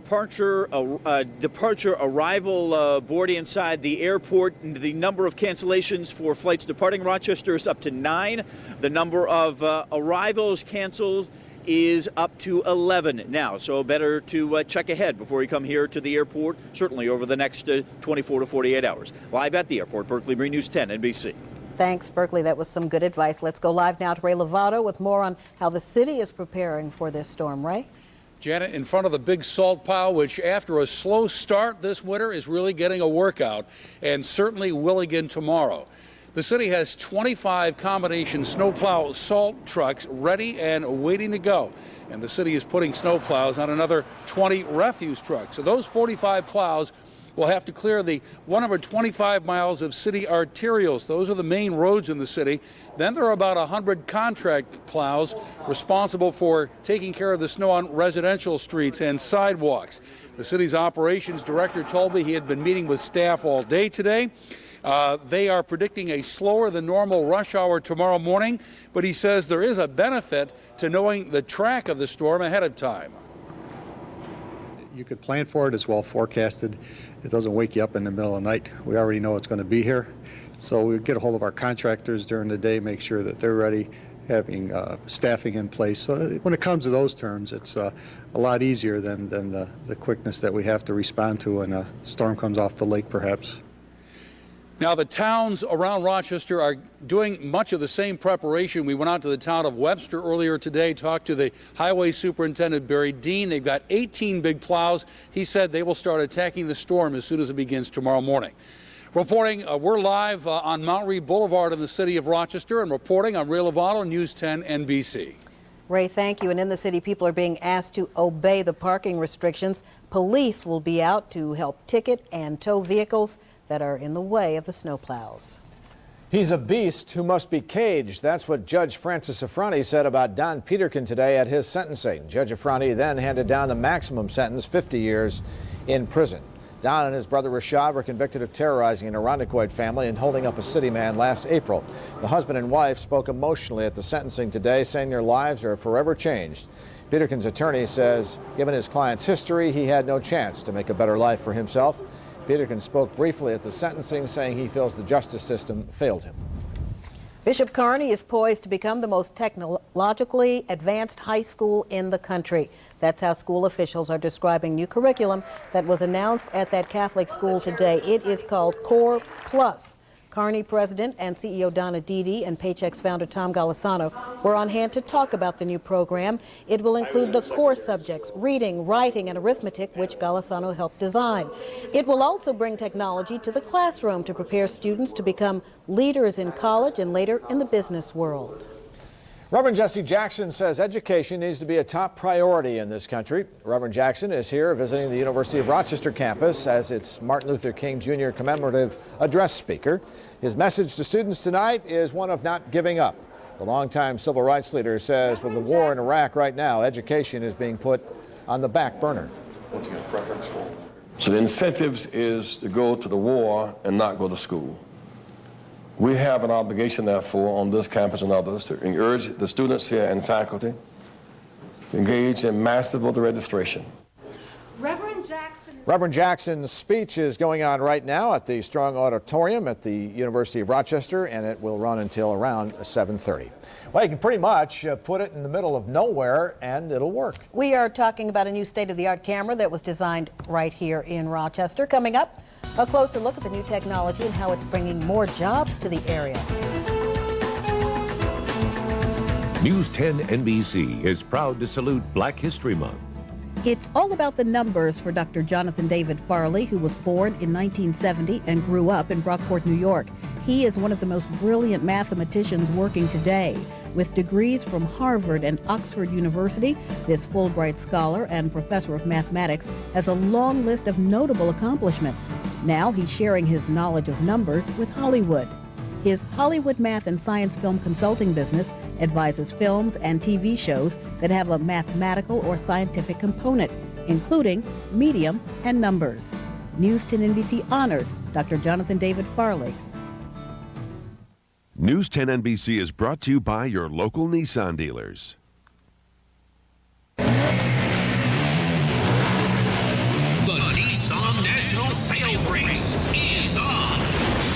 departure arrival board inside the airport. The number of cancellations for flights departing Rochester is up to 9. The number of arrivals canceled is up to 11 now. So better to check ahead before you come here to the airport, certainly over the next 24 to 48 hours. Live at the airport, Berkeley Marine News 10 NBC. Thanks, Berkeley. That was some good advice. Let's go live now to Ray Lovato with more on how the city is preparing for this storm. Ray? Janet, in front of the big salt pile, which after a slow start this winter is really getting a workout, and certainly will again tomorrow. The city has 25 combination snowplow salt trucks ready and waiting to go. And the city is putting snowplows on another 20 refuse trucks. So those 45 plows will have to clear the 125 miles of city arterials. Those are the main roads in the city. Then there are about 100 contract plows responsible for taking care of the snow on residential streets and sidewalks. The city's operations director told me he had been meeting with staff all day today. They are predicting a slower than normal rush hour tomorrow morning, but he says there is a benefit to knowing the track of the storm ahead of time. You could plan for it. It's well forecasted. It doesn't wake you up in the middle of the night. We already know it's going to be here. So we get a hold of our contractors during the day, make sure that they're ready, having staffing in place. So when it comes to those terms, it's a lot easier than the quickness that we have to respond to when a storm comes off the lake, perhaps. Now, the towns around Rochester are doing much of the same preparation. We went out to the town of Webster earlier today, talked to the highway superintendent, Barry Dean. They've got 18 big plows. He said they will start attacking the storm as soon as it begins tomorrow morning. Reporting, we're live on Mount Reed Boulevard in the city of Rochester, and reporting, I'm Ray Lovato, News 10 NBC. Ray, thank you. And in the city, people are being asked to obey the parking restrictions. Police will be out to help ticket and tow vehicles that are in the way of the snowplows. He's a beast who must be caged. That's what Judge Francis Affrani said about Don Peterkin today at his sentencing. Judge Affrani then handed down the maximum sentence, 50 years in prison. Don and his brother Rashad were convicted of terrorizing an Irondequoit family and holding up a city man last April. The husband and wife spoke emotionally at the sentencing today, saying their lives are forever changed. Peterkin's attorney says, given his client's history, he had no chance to make a better life for himself. Peterkin spoke briefly at the sentencing, saying he feels the justice system failed him. Bishop Kearney is poised to become the most technologically advanced high school in the country. That's how school officials are describing new curriculum that was announced at that Catholic school today. It is called Core Plus. Kearney President and CEO Donna Dede and Paychex founder Tom Golisano were on hand to talk about the new program. It will include the core subjects, reading, writing, and arithmetic, which Golisano helped design. It will also bring technology to the classroom to prepare students to become leaders in college and later in the business world. Reverend Jesse Jackson says education needs to be a top priority in this country. Reverend Jackson is here visiting the University of Rochester campus as its Martin Luther King Jr. commemorative address speaker. His message to students tonight is one of not giving up. The longtime civil rights leader says with the war in Iraq right now, education is being put on the back burner. What's your preference for? So the incentives is to go to the war and not go to school. We have an obligation, therefore, on this campus and others to urge the students here and faculty to engage in massive voter registration. Reverend Jackson's speech is going on right now at the Strong Auditorium at the University of Rochester, and it will run until around 7:30. Well, you can pretty much put it in the middle of nowhere, and it'll work. We are talking about a new state-of-the-art camera that was designed right here in Rochester. Coming up, a closer look at the new technology and how it's bringing more jobs to the area. News 10 NBC is proud to salute Black History Month. It's all about the numbers for Dr. Jonathan David Farley, who was born in 1970 and grew up in Brockport, New York. He is one of the most brilliant mathematicians working today. With degrees from Harvard and Oxford University, this Fulbright scholar and professor of mathematics has a long list of notable accomplishments. Now he's sharing his knowledge of numbers with Hollywood. His Hollywood Math and Science Film Consulting business advises films and TV shows that have a mathematical or scientific component, including medium and numbers. News 10 NBC honors Dr. Jonathan David Farley. News 10 NBC is brought to you by your local Nissan dealers. sales race is on.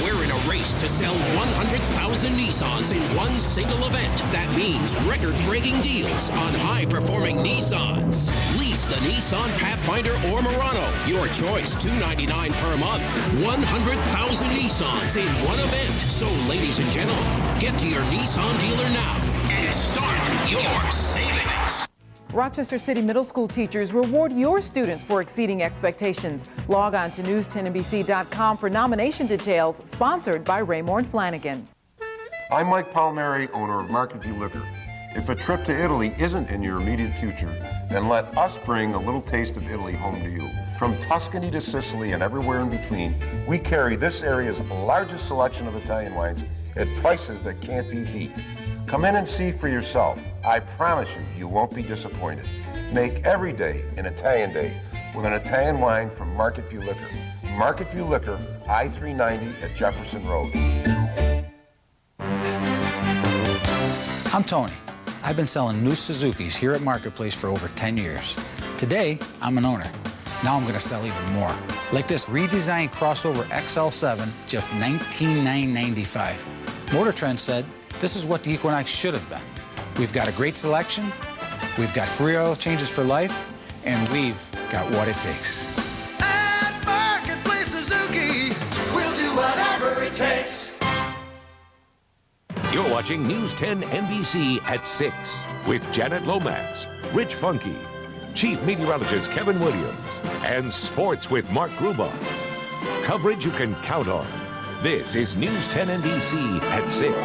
We're in a race to sell 100,000 Nissans in one single event. That means record-breaking deals on high-performing Nissans. Lease the Nissan Pathfinder or Murano. Your choice, $299 per month. 100,000 Nissans in one event. So, ladies and gentlemen, get to your Nissan dealer now and start your savings. Rochester City Middle School teachers reward your students for exceeding expectations. Log on to news10nbc.com for nomination details, sponsored by Raymond Flanagan. I'm Mike Palmieri, owner of Market View Liquor. If a trip to Italy isn't in your immediate future, then let us bring a little taste of Italy home to you. From Tuscany to Sicily and everywhere in between, we carry this area's largest selection of Italian wines at prices that can't be beat. Come in and see for yourself. I promise you, you won't be disappointed. Make every day an Italian day with an Italian wine from Market View Liquor. Market View Liquor, I-390 at Jefferson Road. I'm Tony. I've been selling new Suzukis here at Marketplace for over 10 years. Today, I'm an owner. Now I'm going to sell even more. Like this redesigned crossover XL7, just $19,995. Motor Trend said, this is what the Equinox should have been. We've got a great selection, we've got free oil changes for life, and we've got what it takes. At Marketplace Suzuki, we'll do whatever it takes. You're watching News 10 NBC at 6 with Janet Lomax, Rich Funky, Chief Meteorologist Kevin Williams, and Sports with Mark Gruba. Coverage you can count on. This is News 10 NBC at 6.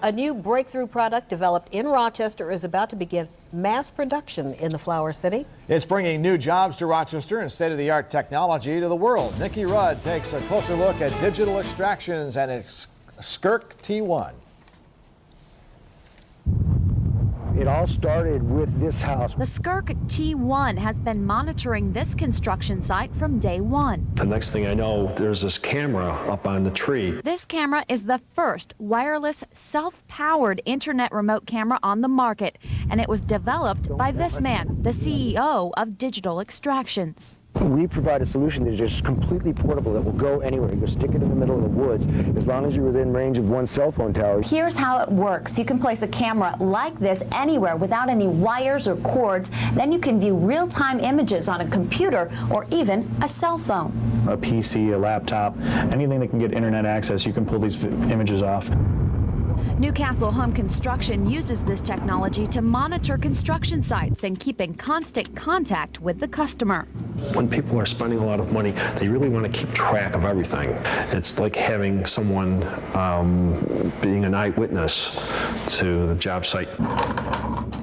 A new breakthrough product developed in Rochester is about to begin mass production in the Flower City. It's bringing new jobs to Rochester and state-of-the-art technology to the world. Nikki Rudd takes a closer look at digital extractions and its Skirk T1. It all started with this house. The Skirk T1 has been monitoring this construction site from day one. The next thing I know, there's this camera up on the tree. This camera is the first wireless, self-powered internet remote camera on the market, and it was developed by this man, the CEO of Digital Extractions. We provide a solution that is just completely portable that will go anywhere. You can stick it in the middle of the woods as long as you're within range of one cell phone tower. Here's how it works. You can place a camera like this anywhere without any wires or cords. Then you can view real-time images on a computer or even a cell phone. A PC, a laptop, anything that can get internet access, you can pull these images off. Newcastle Home Construction uses this technology to monitor construction sites and keep in constant contact with the customer. When people are spending a lot of money, they really want to keep track of everything. It's like having someone being an eyewitness to the job site.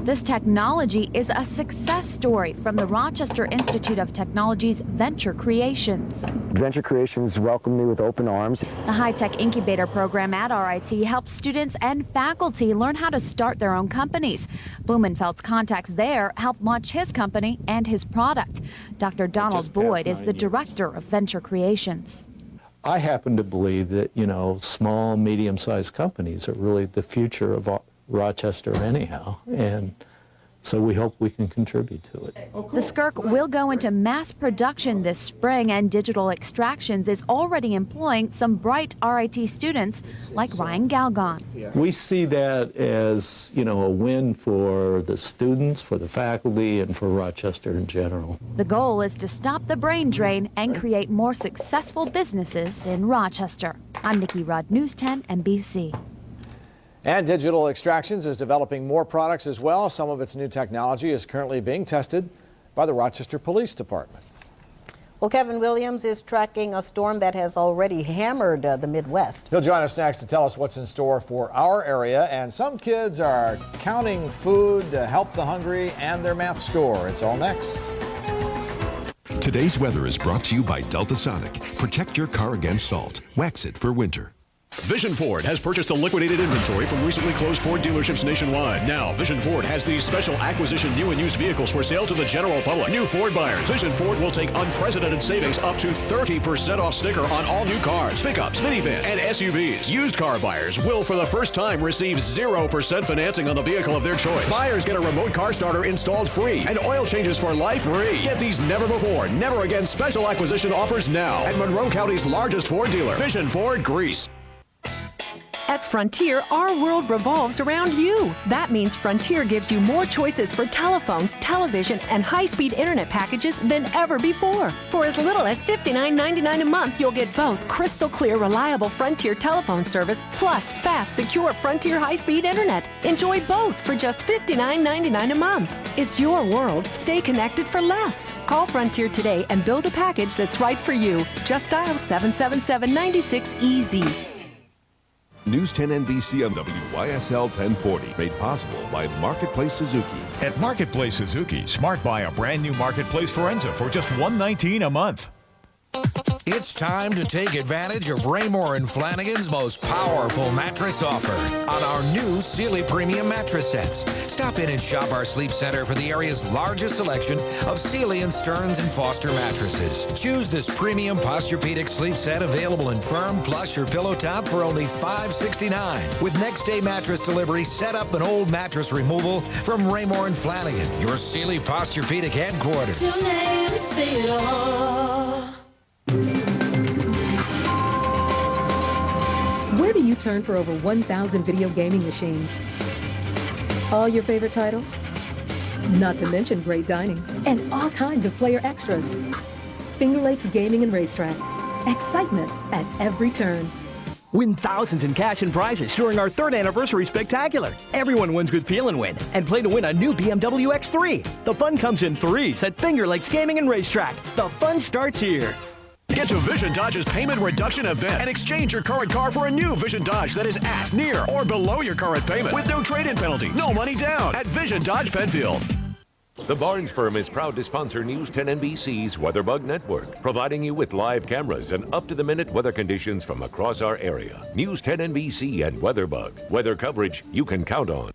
This technology is a success story from the Rochester Institute of Technology's Venture Creations. Venture Creations welcomed me with open arms. The high-tech incubator program at RIT helps students and faculty learn how to start their own companies. Blumenfeld's contacts there helped launch his company and his product. Dr. Donald Boyd is the director of Venture Creations. I happen to believe that, small, medium-sized companies are really the future of Rochester anyhow, and so we hope we can contribute to it. The Skirk will go into mass production this spring, and Digital Extractions is already employing some bright RIT students like Ryan Galgon. We see that as, a win for the students, for the faculty, and for Rochester in general. The goal is to stop the brain drain and create more successful businesses in Rochester. I'm Nikki Rudd, News 10 NBC. And Digital Extractions is developing more products as well. Some of its new technology is currently being tested by the Rochester Police Department. Well, Kevin Williams is tracking a storm that has already hammered the Midwest. He'll join us next to tell us what's in store for our area. And some kids are counting food to help the hungry and their math score. It's all next. Today's weather is brought to you by Delta Sonic. Protect your car against salt. Wax it for winter. Vision Ford has purchased a liquidated inventory from recently closed Ford dealerships nationwide. Now, Vision Ford has these special acquisition new and used vehicles for sale to the general public. New Ford buyers, Vision Ford will take unprecedented savings up to 30% off sticker on all new cars, pickups, minivans, and SUVs. Used car buyers will, for the first time, receive 0% financing on the vehicle of their choice. Buyers get a remote car starter installed free and oil changes for life free. Get these never before, never again special acquisition offers now at Monroe County's largest Ford dealer, Vision Ford Greece. At Frontier, our world revolves around you. That means Frontier gives you more choices for telephone, television, and high-speed internet packages than ever before. For as little as $59.99 a month, you'll get both crystal clear, reliable Frontier telephone service plus fast, secure Frontier high-speed internet. Enjoy both for just $59.99 a month. It's your world. Stay connected for less. Call Frontier today and build a package that's right for you. Just dial 777-96-EASY. News 10 NBC on WYSL 1040, made possible by Marketplace Suzuki. At Marketplace Suzuki, smart buy a brand new Marketplace Forenza for just $119 a month. It's time to take advantage of Raymore and Flanagan's most powerful mattress offer on our new Sealy Premium mattress sets. Stop in and shop our sleep center for the area's largest selection of Sealy and Stearns and Foster mattresses. Choose this premium Posturepedic sleep set available in firm, plush, or pillow top for only $569. With next day mattress delivery, set up an old mattress removal from Raymore and Flanagan, your Sealy Posturepedic headquarters. Your name, say it all. Where do you turn for over 1,000 video gaming machines? All your favorite titles? Not to mention great dining and all kinds of player extras. Finger Lakes Gaming and Racetrack. Excitement at every turn. Win thousands in cash and prizes during our 3rd anniversary spectacular. Everyone wins with Peel and Win and play to win a new BMW X3. The fun comes in threes at Finger Lakes Gaming and Racetrack. The fun starts here. Get to Vision Dodge's payment reduction event and exchange your current car for a new Vision Dodge that is at, near, or below your current payment with no trade-in penalty, no money down at Vision Dodge Penfield. The Barnes firm is proud to sponsor News 10 NBC's WeatherBug Network, providing you with live cameras and up-to-the-minute weather conditions from across our area. News 10 NBC and WeatherBug. Weather coverage you can count on.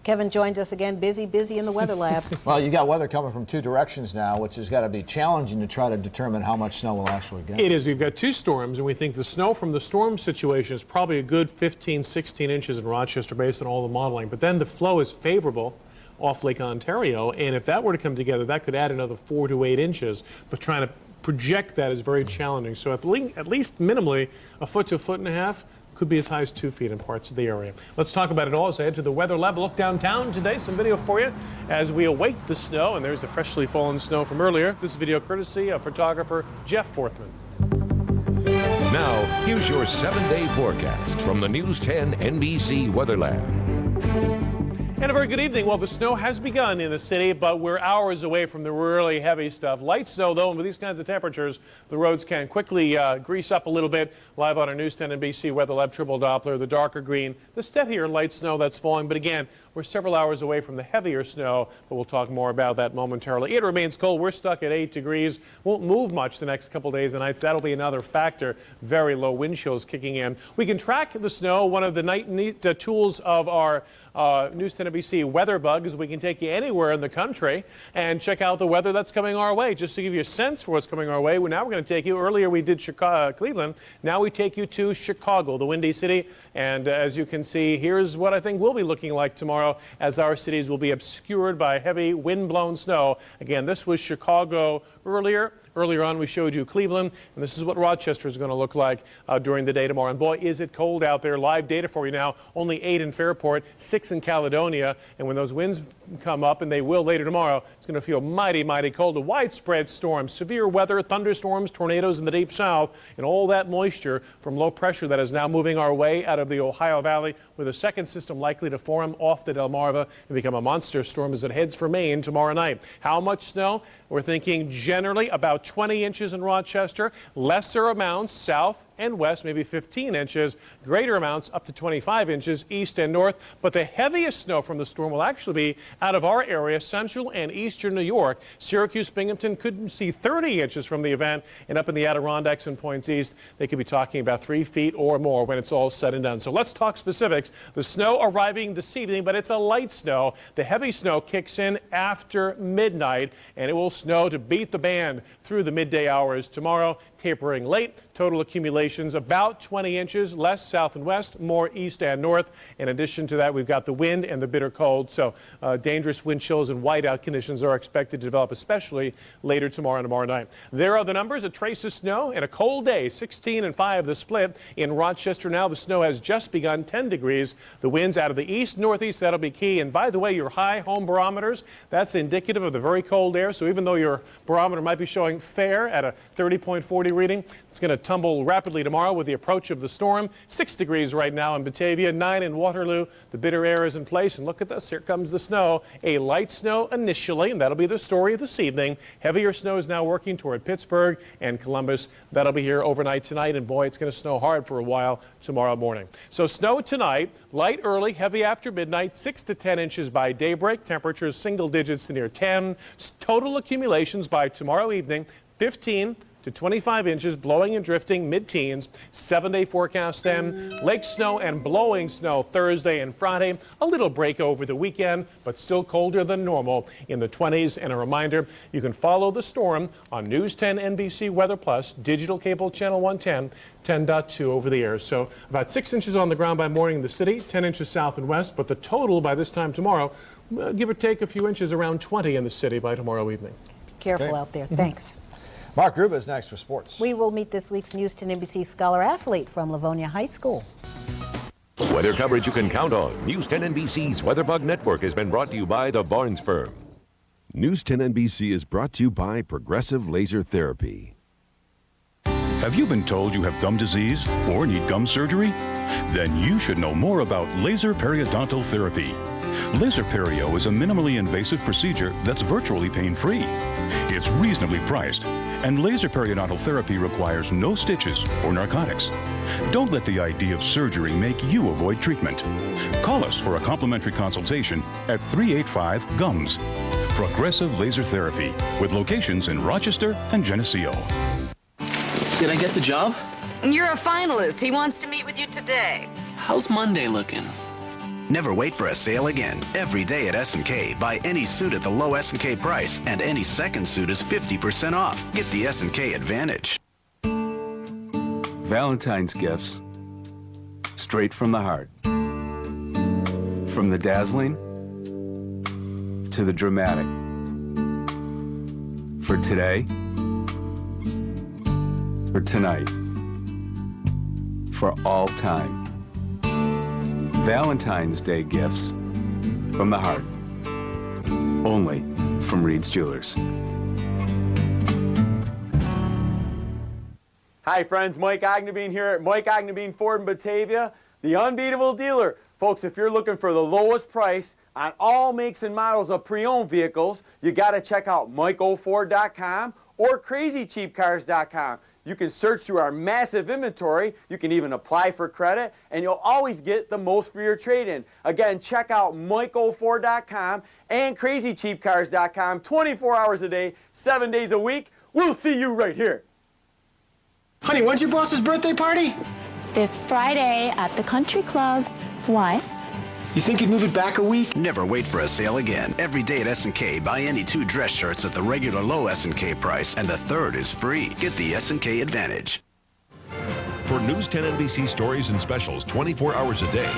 Kevin joins us again, busy in the weather lab. Well, you got weather coming from two directions now, which has got to be challenging to try to determine how much snow we'll actually get. It is. We've got two storms, and we think the snow from the storm situation is probably a good 15, 16 inches in Rochester based on all the modeling. But then the flow is favorable off Lake Ontario, and if that were to come together, that could add another 4 to 8 inches. But trying to project that is very challenging. So at least minimally, a foot to a foot and a half. Could be as high as 2 feet in parts of the area. Let's talk about it all as I head to the weather lab. Look downtown today. Some video for you as we await the snow. And there's the freshly fallen snow from earlier. This video courtesy of photographer Jeff Forthman. Now, here's your 7-day forecast from the News 10 NBC Weather Lab. And a very good evening. Well, the snow has begun in the city, but we're hours away from the really heavy stuff. Light snow, though, and with these kinds of temperatures, the roads can quickly grease up a little bit. Live on our News 10 NBC Weather Lab triple Doppler, the darker green, the steadier light snow that's falling. But again, we're several hours away from the heavier snow, but we'll talk more about that momentarily. It remains cold. We're stuck at 8 degrees. Won't move much the next couple days and nights. That'll be another factor. Very low wind chills kicking in. We can track the snow. One of the neat tools of our News 10 NBC weather bug is we can take you anywhere in the country and check out the weather that's coming our way. Just to give you a sense for what's coming our way, now we're going to take you, earlier we did Cleveland, now we take you to Chicago, the Windy City. And as you can see, here's what I think we'll be looking like tomorrow as our cities will be obscured by heavy wind-blown snow. Again, this was Chicago earlier. Earlier on, we showed you Cleveland, and this is what Rochester is going to look like during the day tomorrow. And boy, is it cold out there. Live data for you now, only 8 in Fairport, 6 in Caledonia. And when those winds come up, and they will later tomorrow, it's going to feel mighty, mighty cold. A widespread storm, severe weather, thunderstorms, tornadoes in the deep south, and all that moisture from low pressure that is now moving our way out of the Ohio Valley, with a second system likely to form off the Delmarva and become a monster storm as it heads for Maine tomorrow night. How much snow? We're thinking generally about 20 inches in Rochester, lesser amounts south and west, maybe 15 inches, greater amounts up to 25 inches east and north. But the heaviest snow from the storm will actually be out of our area, central and eastern New York. Syracuse, Binghamton could see 30 inches from the event, and up in the Adirondacks and Points East, they could be talking about 3 feet or more when it's all said and done. So let's talk specifics. The snow arriving this evening, but it's a light snow. The heavy snow kicks in after midnight, and it will snow to beat the band through the midday hours tomorrow, tapering late. Total accumulations about 20 inches, less south and west, more east and north. In addition to that, we've got the wind and the bitter cold, so dangerous wind chills and whiteout conditions are expected to develop, especially later tomorrow and tomorrow night. There are the numbers: a trace of snow and a cold day, 16 and 5 the split. In Rochester now, the snow has just begun, 10 degrees. The winds out of the east, northeast, that'll be key. And by the way, your high home barometers, that's indicative of the very cold air. So even though your barometer might be showing fair at a 30.40 reading, it's going to tumble rapidly tomorrow with the approach of the storm. 6 degrees right now in Batavia, 9 in Waterloo. The bitter air is in place, and look at this. Here comes the snow. A light snow initially, and that'll be the story of this evening. Heavier snow is now working toward Pittsburgh and Columbus. That'll be here overnight tonight, and boy, it's going to snow hard for a while tomorrow morning. So snow tonight, light early, heavy after midnight, 6 to 10 inches by daybreak. Temperatures single digits to near 10. Total accumulations by tomorrow evening, 15 to 25 inches, blowing and drifting, mid-teens. 7-day forecast then. Lake snow and blowing snow Thursday and Friday. A little break over the weekend, but still colder than normal in the 20s. And a reminder, you can follow the storm on News 10 NBC Weather Plus, digital cable channel 110, 10.2 over the air. So about 6 inches on the ground by morning in the city, 10 inches south and west. But the total by this time tomorrow, give or take a few inches, around 20 in the city by tomorrow evening. Careful out there. Thanks. Mark Gruba is next for sports. We will meet this week's News 10 NBC Scholar Athlete from Livonia High School. Weather coverage you can count on. News 10 NBC's WeatherBug Network has been brought to you by the Barnes Firm. News 10 NBC is brought to you by Progressive Laser Therapy. Have you been told you have gum disease or need gum surgery? Then you should know more about laser periodontal therapy. Laser perio is a minimally invasive procedure that's virtually pain-free. It's reasonably priced, and laser periodontal therapy requires no stitches or narcotics. Don't let the idea of surgery make you avoid treatment. Call us for a complimentary consultation at 385-GUMS. Progressive Laser Therapy, with locations in Rochester and Geneseo. Did I get the job? You're a finalist. He wants to meet with you today. How's Monday looking? Never wait for a sale again. Every day at S&K, buy any suit at the low S&K price, and any second suit is 50% off. Get the S&K Advantage. Valentine's gifts, straight from the heart. From the dazzling to the dramatic. For today, for tonight, for all time. Valentine's Day gifts from the heart. Only from Reed's Jewelers. Hi friends, Mike Agnabine here at Mike Agnabine Ford in Batavia, the unbeatable dealer. Folks, if you're looking for the lowest price on all makes and models of pre-owned vehicles, you got to check out MikeOFord.com or CrazyCheapCars.com. You can search through our massive inventory. You can even apply for credit, and you'll always get the most for your trade-in. Again, check out MikeOFord.com and CrazyCheapCars.com 24 hours a day, 7 days a week. We'll see you right here. Honey, when's your boss's birthday party? This Friday at the country club. Why? You think you'd move it back a week? Never wait for a sale again. Every day at S&K, buy any 2 dress shirts at the regular low S&K price, and the third is free. Get the S&K Advantage. For News 10 NBC stories and specials 24 hours a day,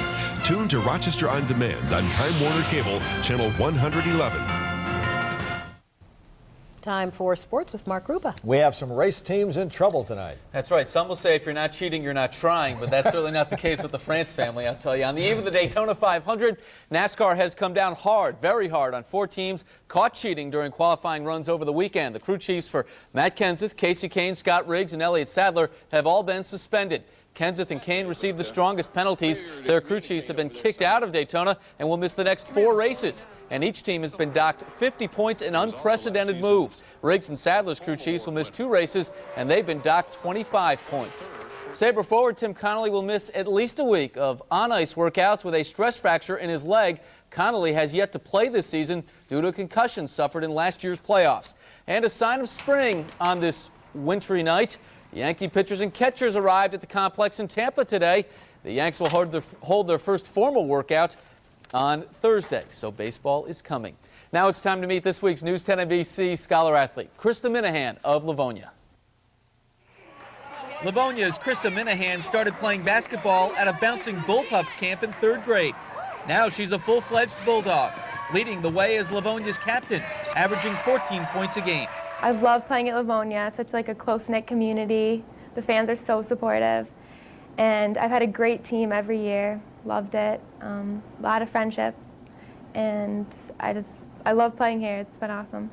tune to Rochester On Demand on Time Warner Cable, channel 111. Time for sports with Mark Gruba. We have some race teams in trouble tonight. That's right. Some will say if you're not cheating, you're not trying, but that's certainly not the case with the France family, I'll tell you. On the eve of the Daytona 500, NASCAR has come down hard, very hard, on 4 teams caught cheating during qualifying runs over the weekend. The crew chiefs for Matt Kenseth, Casey Kane, Scott Riggs, and Elliott Sadler have all been suspended. Kenseth and Kane received the strongest penalties. Their crew chiefs have been kicked out of Daytona and will miss the next 4 races. And each team has been docked 50 points, an unprecedented move. Riggs and Sadler's crew chiefs will miss 2 races, and they've been docked 25 points. Sabre forward Tim Connolly will miss at least a week of on-ice workouts with a stress fracture in his leg. Connolly has yet to play this season due to a concussion suffered in last year's playoffs. And a sign of spring on this wintry night. Yankee pitchers and catchers arrived at the complex in Tampa today. The Yanks will hold their first formal workout on Thursday, so baseball is coming. Now it's time to meet this week's News 10 NBC scholar athlete, Krista Minahan of Livonia. Livonia's Krista Minahan started playing basketball at a bouncing bullpups camp in 3rd grade. Now she's a full-fledged Bulldog, leading the way as Livonia's captain, averaging 14 points a game. I love playing at Livonia. It's such like a close-knit community. The fans are so supportive. And I've had a great team every year. Loved it. A lot of friendships. And I love playing here. It's been awesome.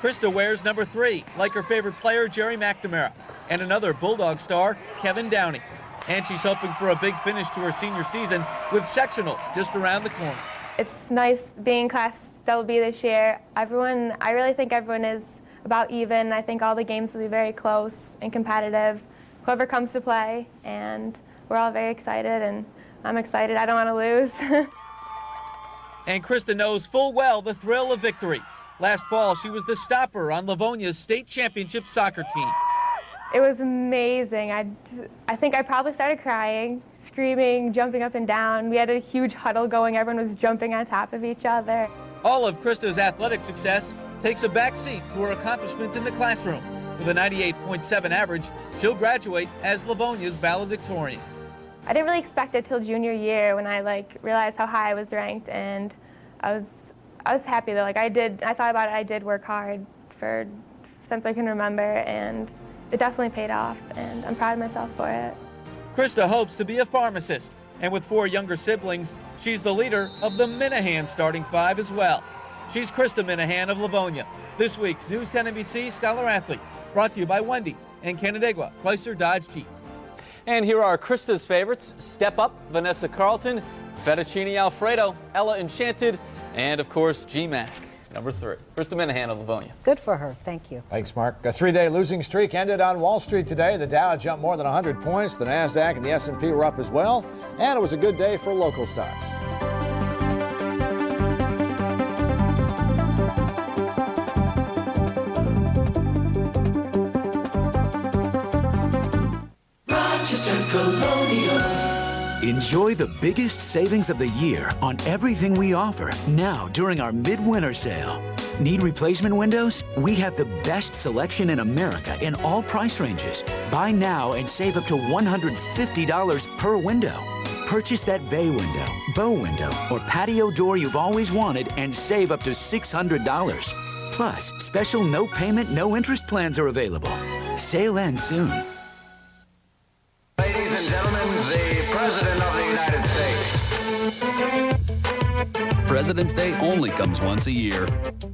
Krista wears number 3, like her favorite player, Jerry McNamara, and another Bulldog star, Kevin Downey. And she's hoping for a big finish to her senior season with sectionals just around the corner. It's nice being Class Double B this year. I really think everyone is about even. I think all the games will be very close and competitive. Whoever comes to play, and we're all very excited, and I'm excited. I don't want to lose. And Krista knows full well the thrill of victory. Last fall, she was the stopper on Livonia's state championship soccer team. It was amazing. I think I probably started crying, screaming, jumping up and down. We had a huge huddle going. Everyone was jumping on top of each other. All of Krista's athletic success takes a back seat to her accomplishments in the classroom. With a 98.7 average, she'll graduate as Livonia's valedictorian. I didn't really expect it till junior year when I realized how high I was ranked, and I was happy though. I thought about it. I did work hard since I can remember, and it definitely paid off, and I'm proud of myself for it. Krista hopes to be a pharmacist, and with 4 younger siblings, she's the leader of the Minahan starting 5 as well. She's Krista Minahan of Livonia, this week's News 10 NBC Scholar Athlete, brought to you by Wendy's and Canandaigua Chrysler Dodge Jeep. And here are Krista's favorites: Step Up, Vanessa Carlton, Fettuccine Alfredo, Ella Enchanted, and of course G-Mac, number 3. Krista Minahan of Livonia. Good for her. Thank you. Thanks, Mark. A 3-day losing streak ended on Wall Street today. The Dow jumped more than 100 points. The NASDAQ and the S&P were up as well. And it was a good day for local stocks. Enjoy the biggest savings of the year on everything we offer now during our midwinter sale. Need replacement windows? We have the best selection in America in all price ranges. Buy now and save up to $150 per window. Purchase that bay window, bow window, or patio door you've always wanted and save up to $600. Plus, special no payment, no interest plans are available. Sale ends soon. Ladies and gentlemen, the President of the United States. President's Day only comes once a year.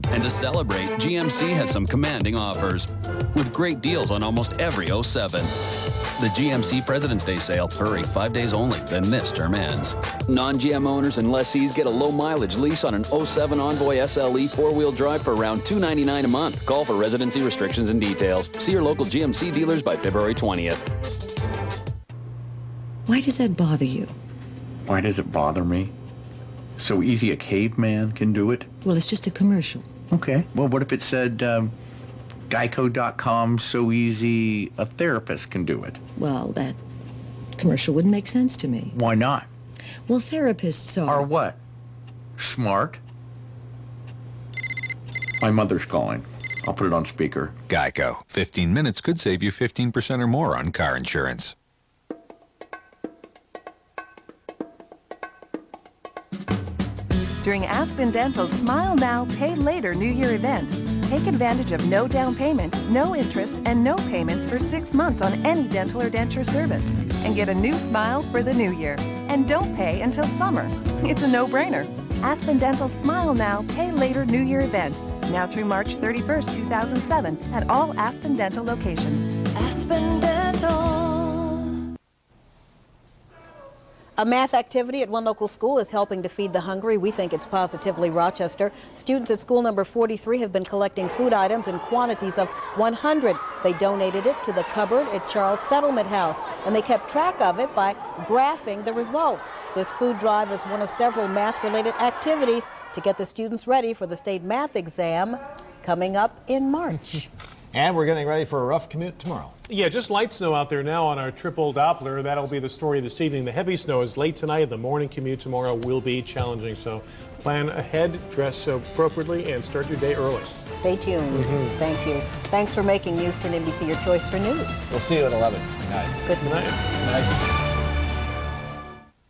And to celebrate, GMC has some commanding offers with great deals on almost every 07. The GMC President's Day sale, hurry, 5 days only, then this term ends. Non-GM owners and lessees get a low-mileage lease on an 07 Envoy SLE 4-wheel drive for around $299 a month. Call for residency restrictions and details. See your local GMC dealers by February 20th. Why does that bother you? Why does it bother me? So easy a caveman can do it? Well, it's just a commercial. Okay. Well, what if it said Geico.com, so easy a therapist can do it? Well, that commercial wouldn't make sense to me. Why not? Well, therapists Are what? Smart? My mother's calling. I'll put it on speaker. Geico. 15 minutes could save you 15% or more on car insurance. During Aspen Dental's Smile Now, Pay Later New Year event, take advantage of no down payment, no interest, and no payments for 6 months on any dental or denture service, and get a new smile for the new year. And don't pay until summer. It's a no-brainer. Aspen Dental's Smile Now, Pay Later New Year event, now through March 31st, 2007, at all Aspen Dental locations. Aspen Dental. A math activity at one local school is helping to feed the hungry. We think it's positively Rochester. Students at school number 43 have been collecting food items in quantities of 100. They donated it to the cupboard at Charles Settlement House, and they kept track of it by graphing the results. This food drive is one of several math-related activities to get the students ready for the state math exam coming up in March. And we're getting ready for a rough commute tomorrow. Yeah, just light snow out there now on our triple Doppler. That'll be the story this evening. The heavy snow is late tonight. The morning commute tomorrow will be challenging. So plan ahead, dress appropriately, and start your day early. Stay tuned. Thank you. Thanks for making News 10 NBC your choice for news. We'll see you at 11. Good night. Good night. Good night.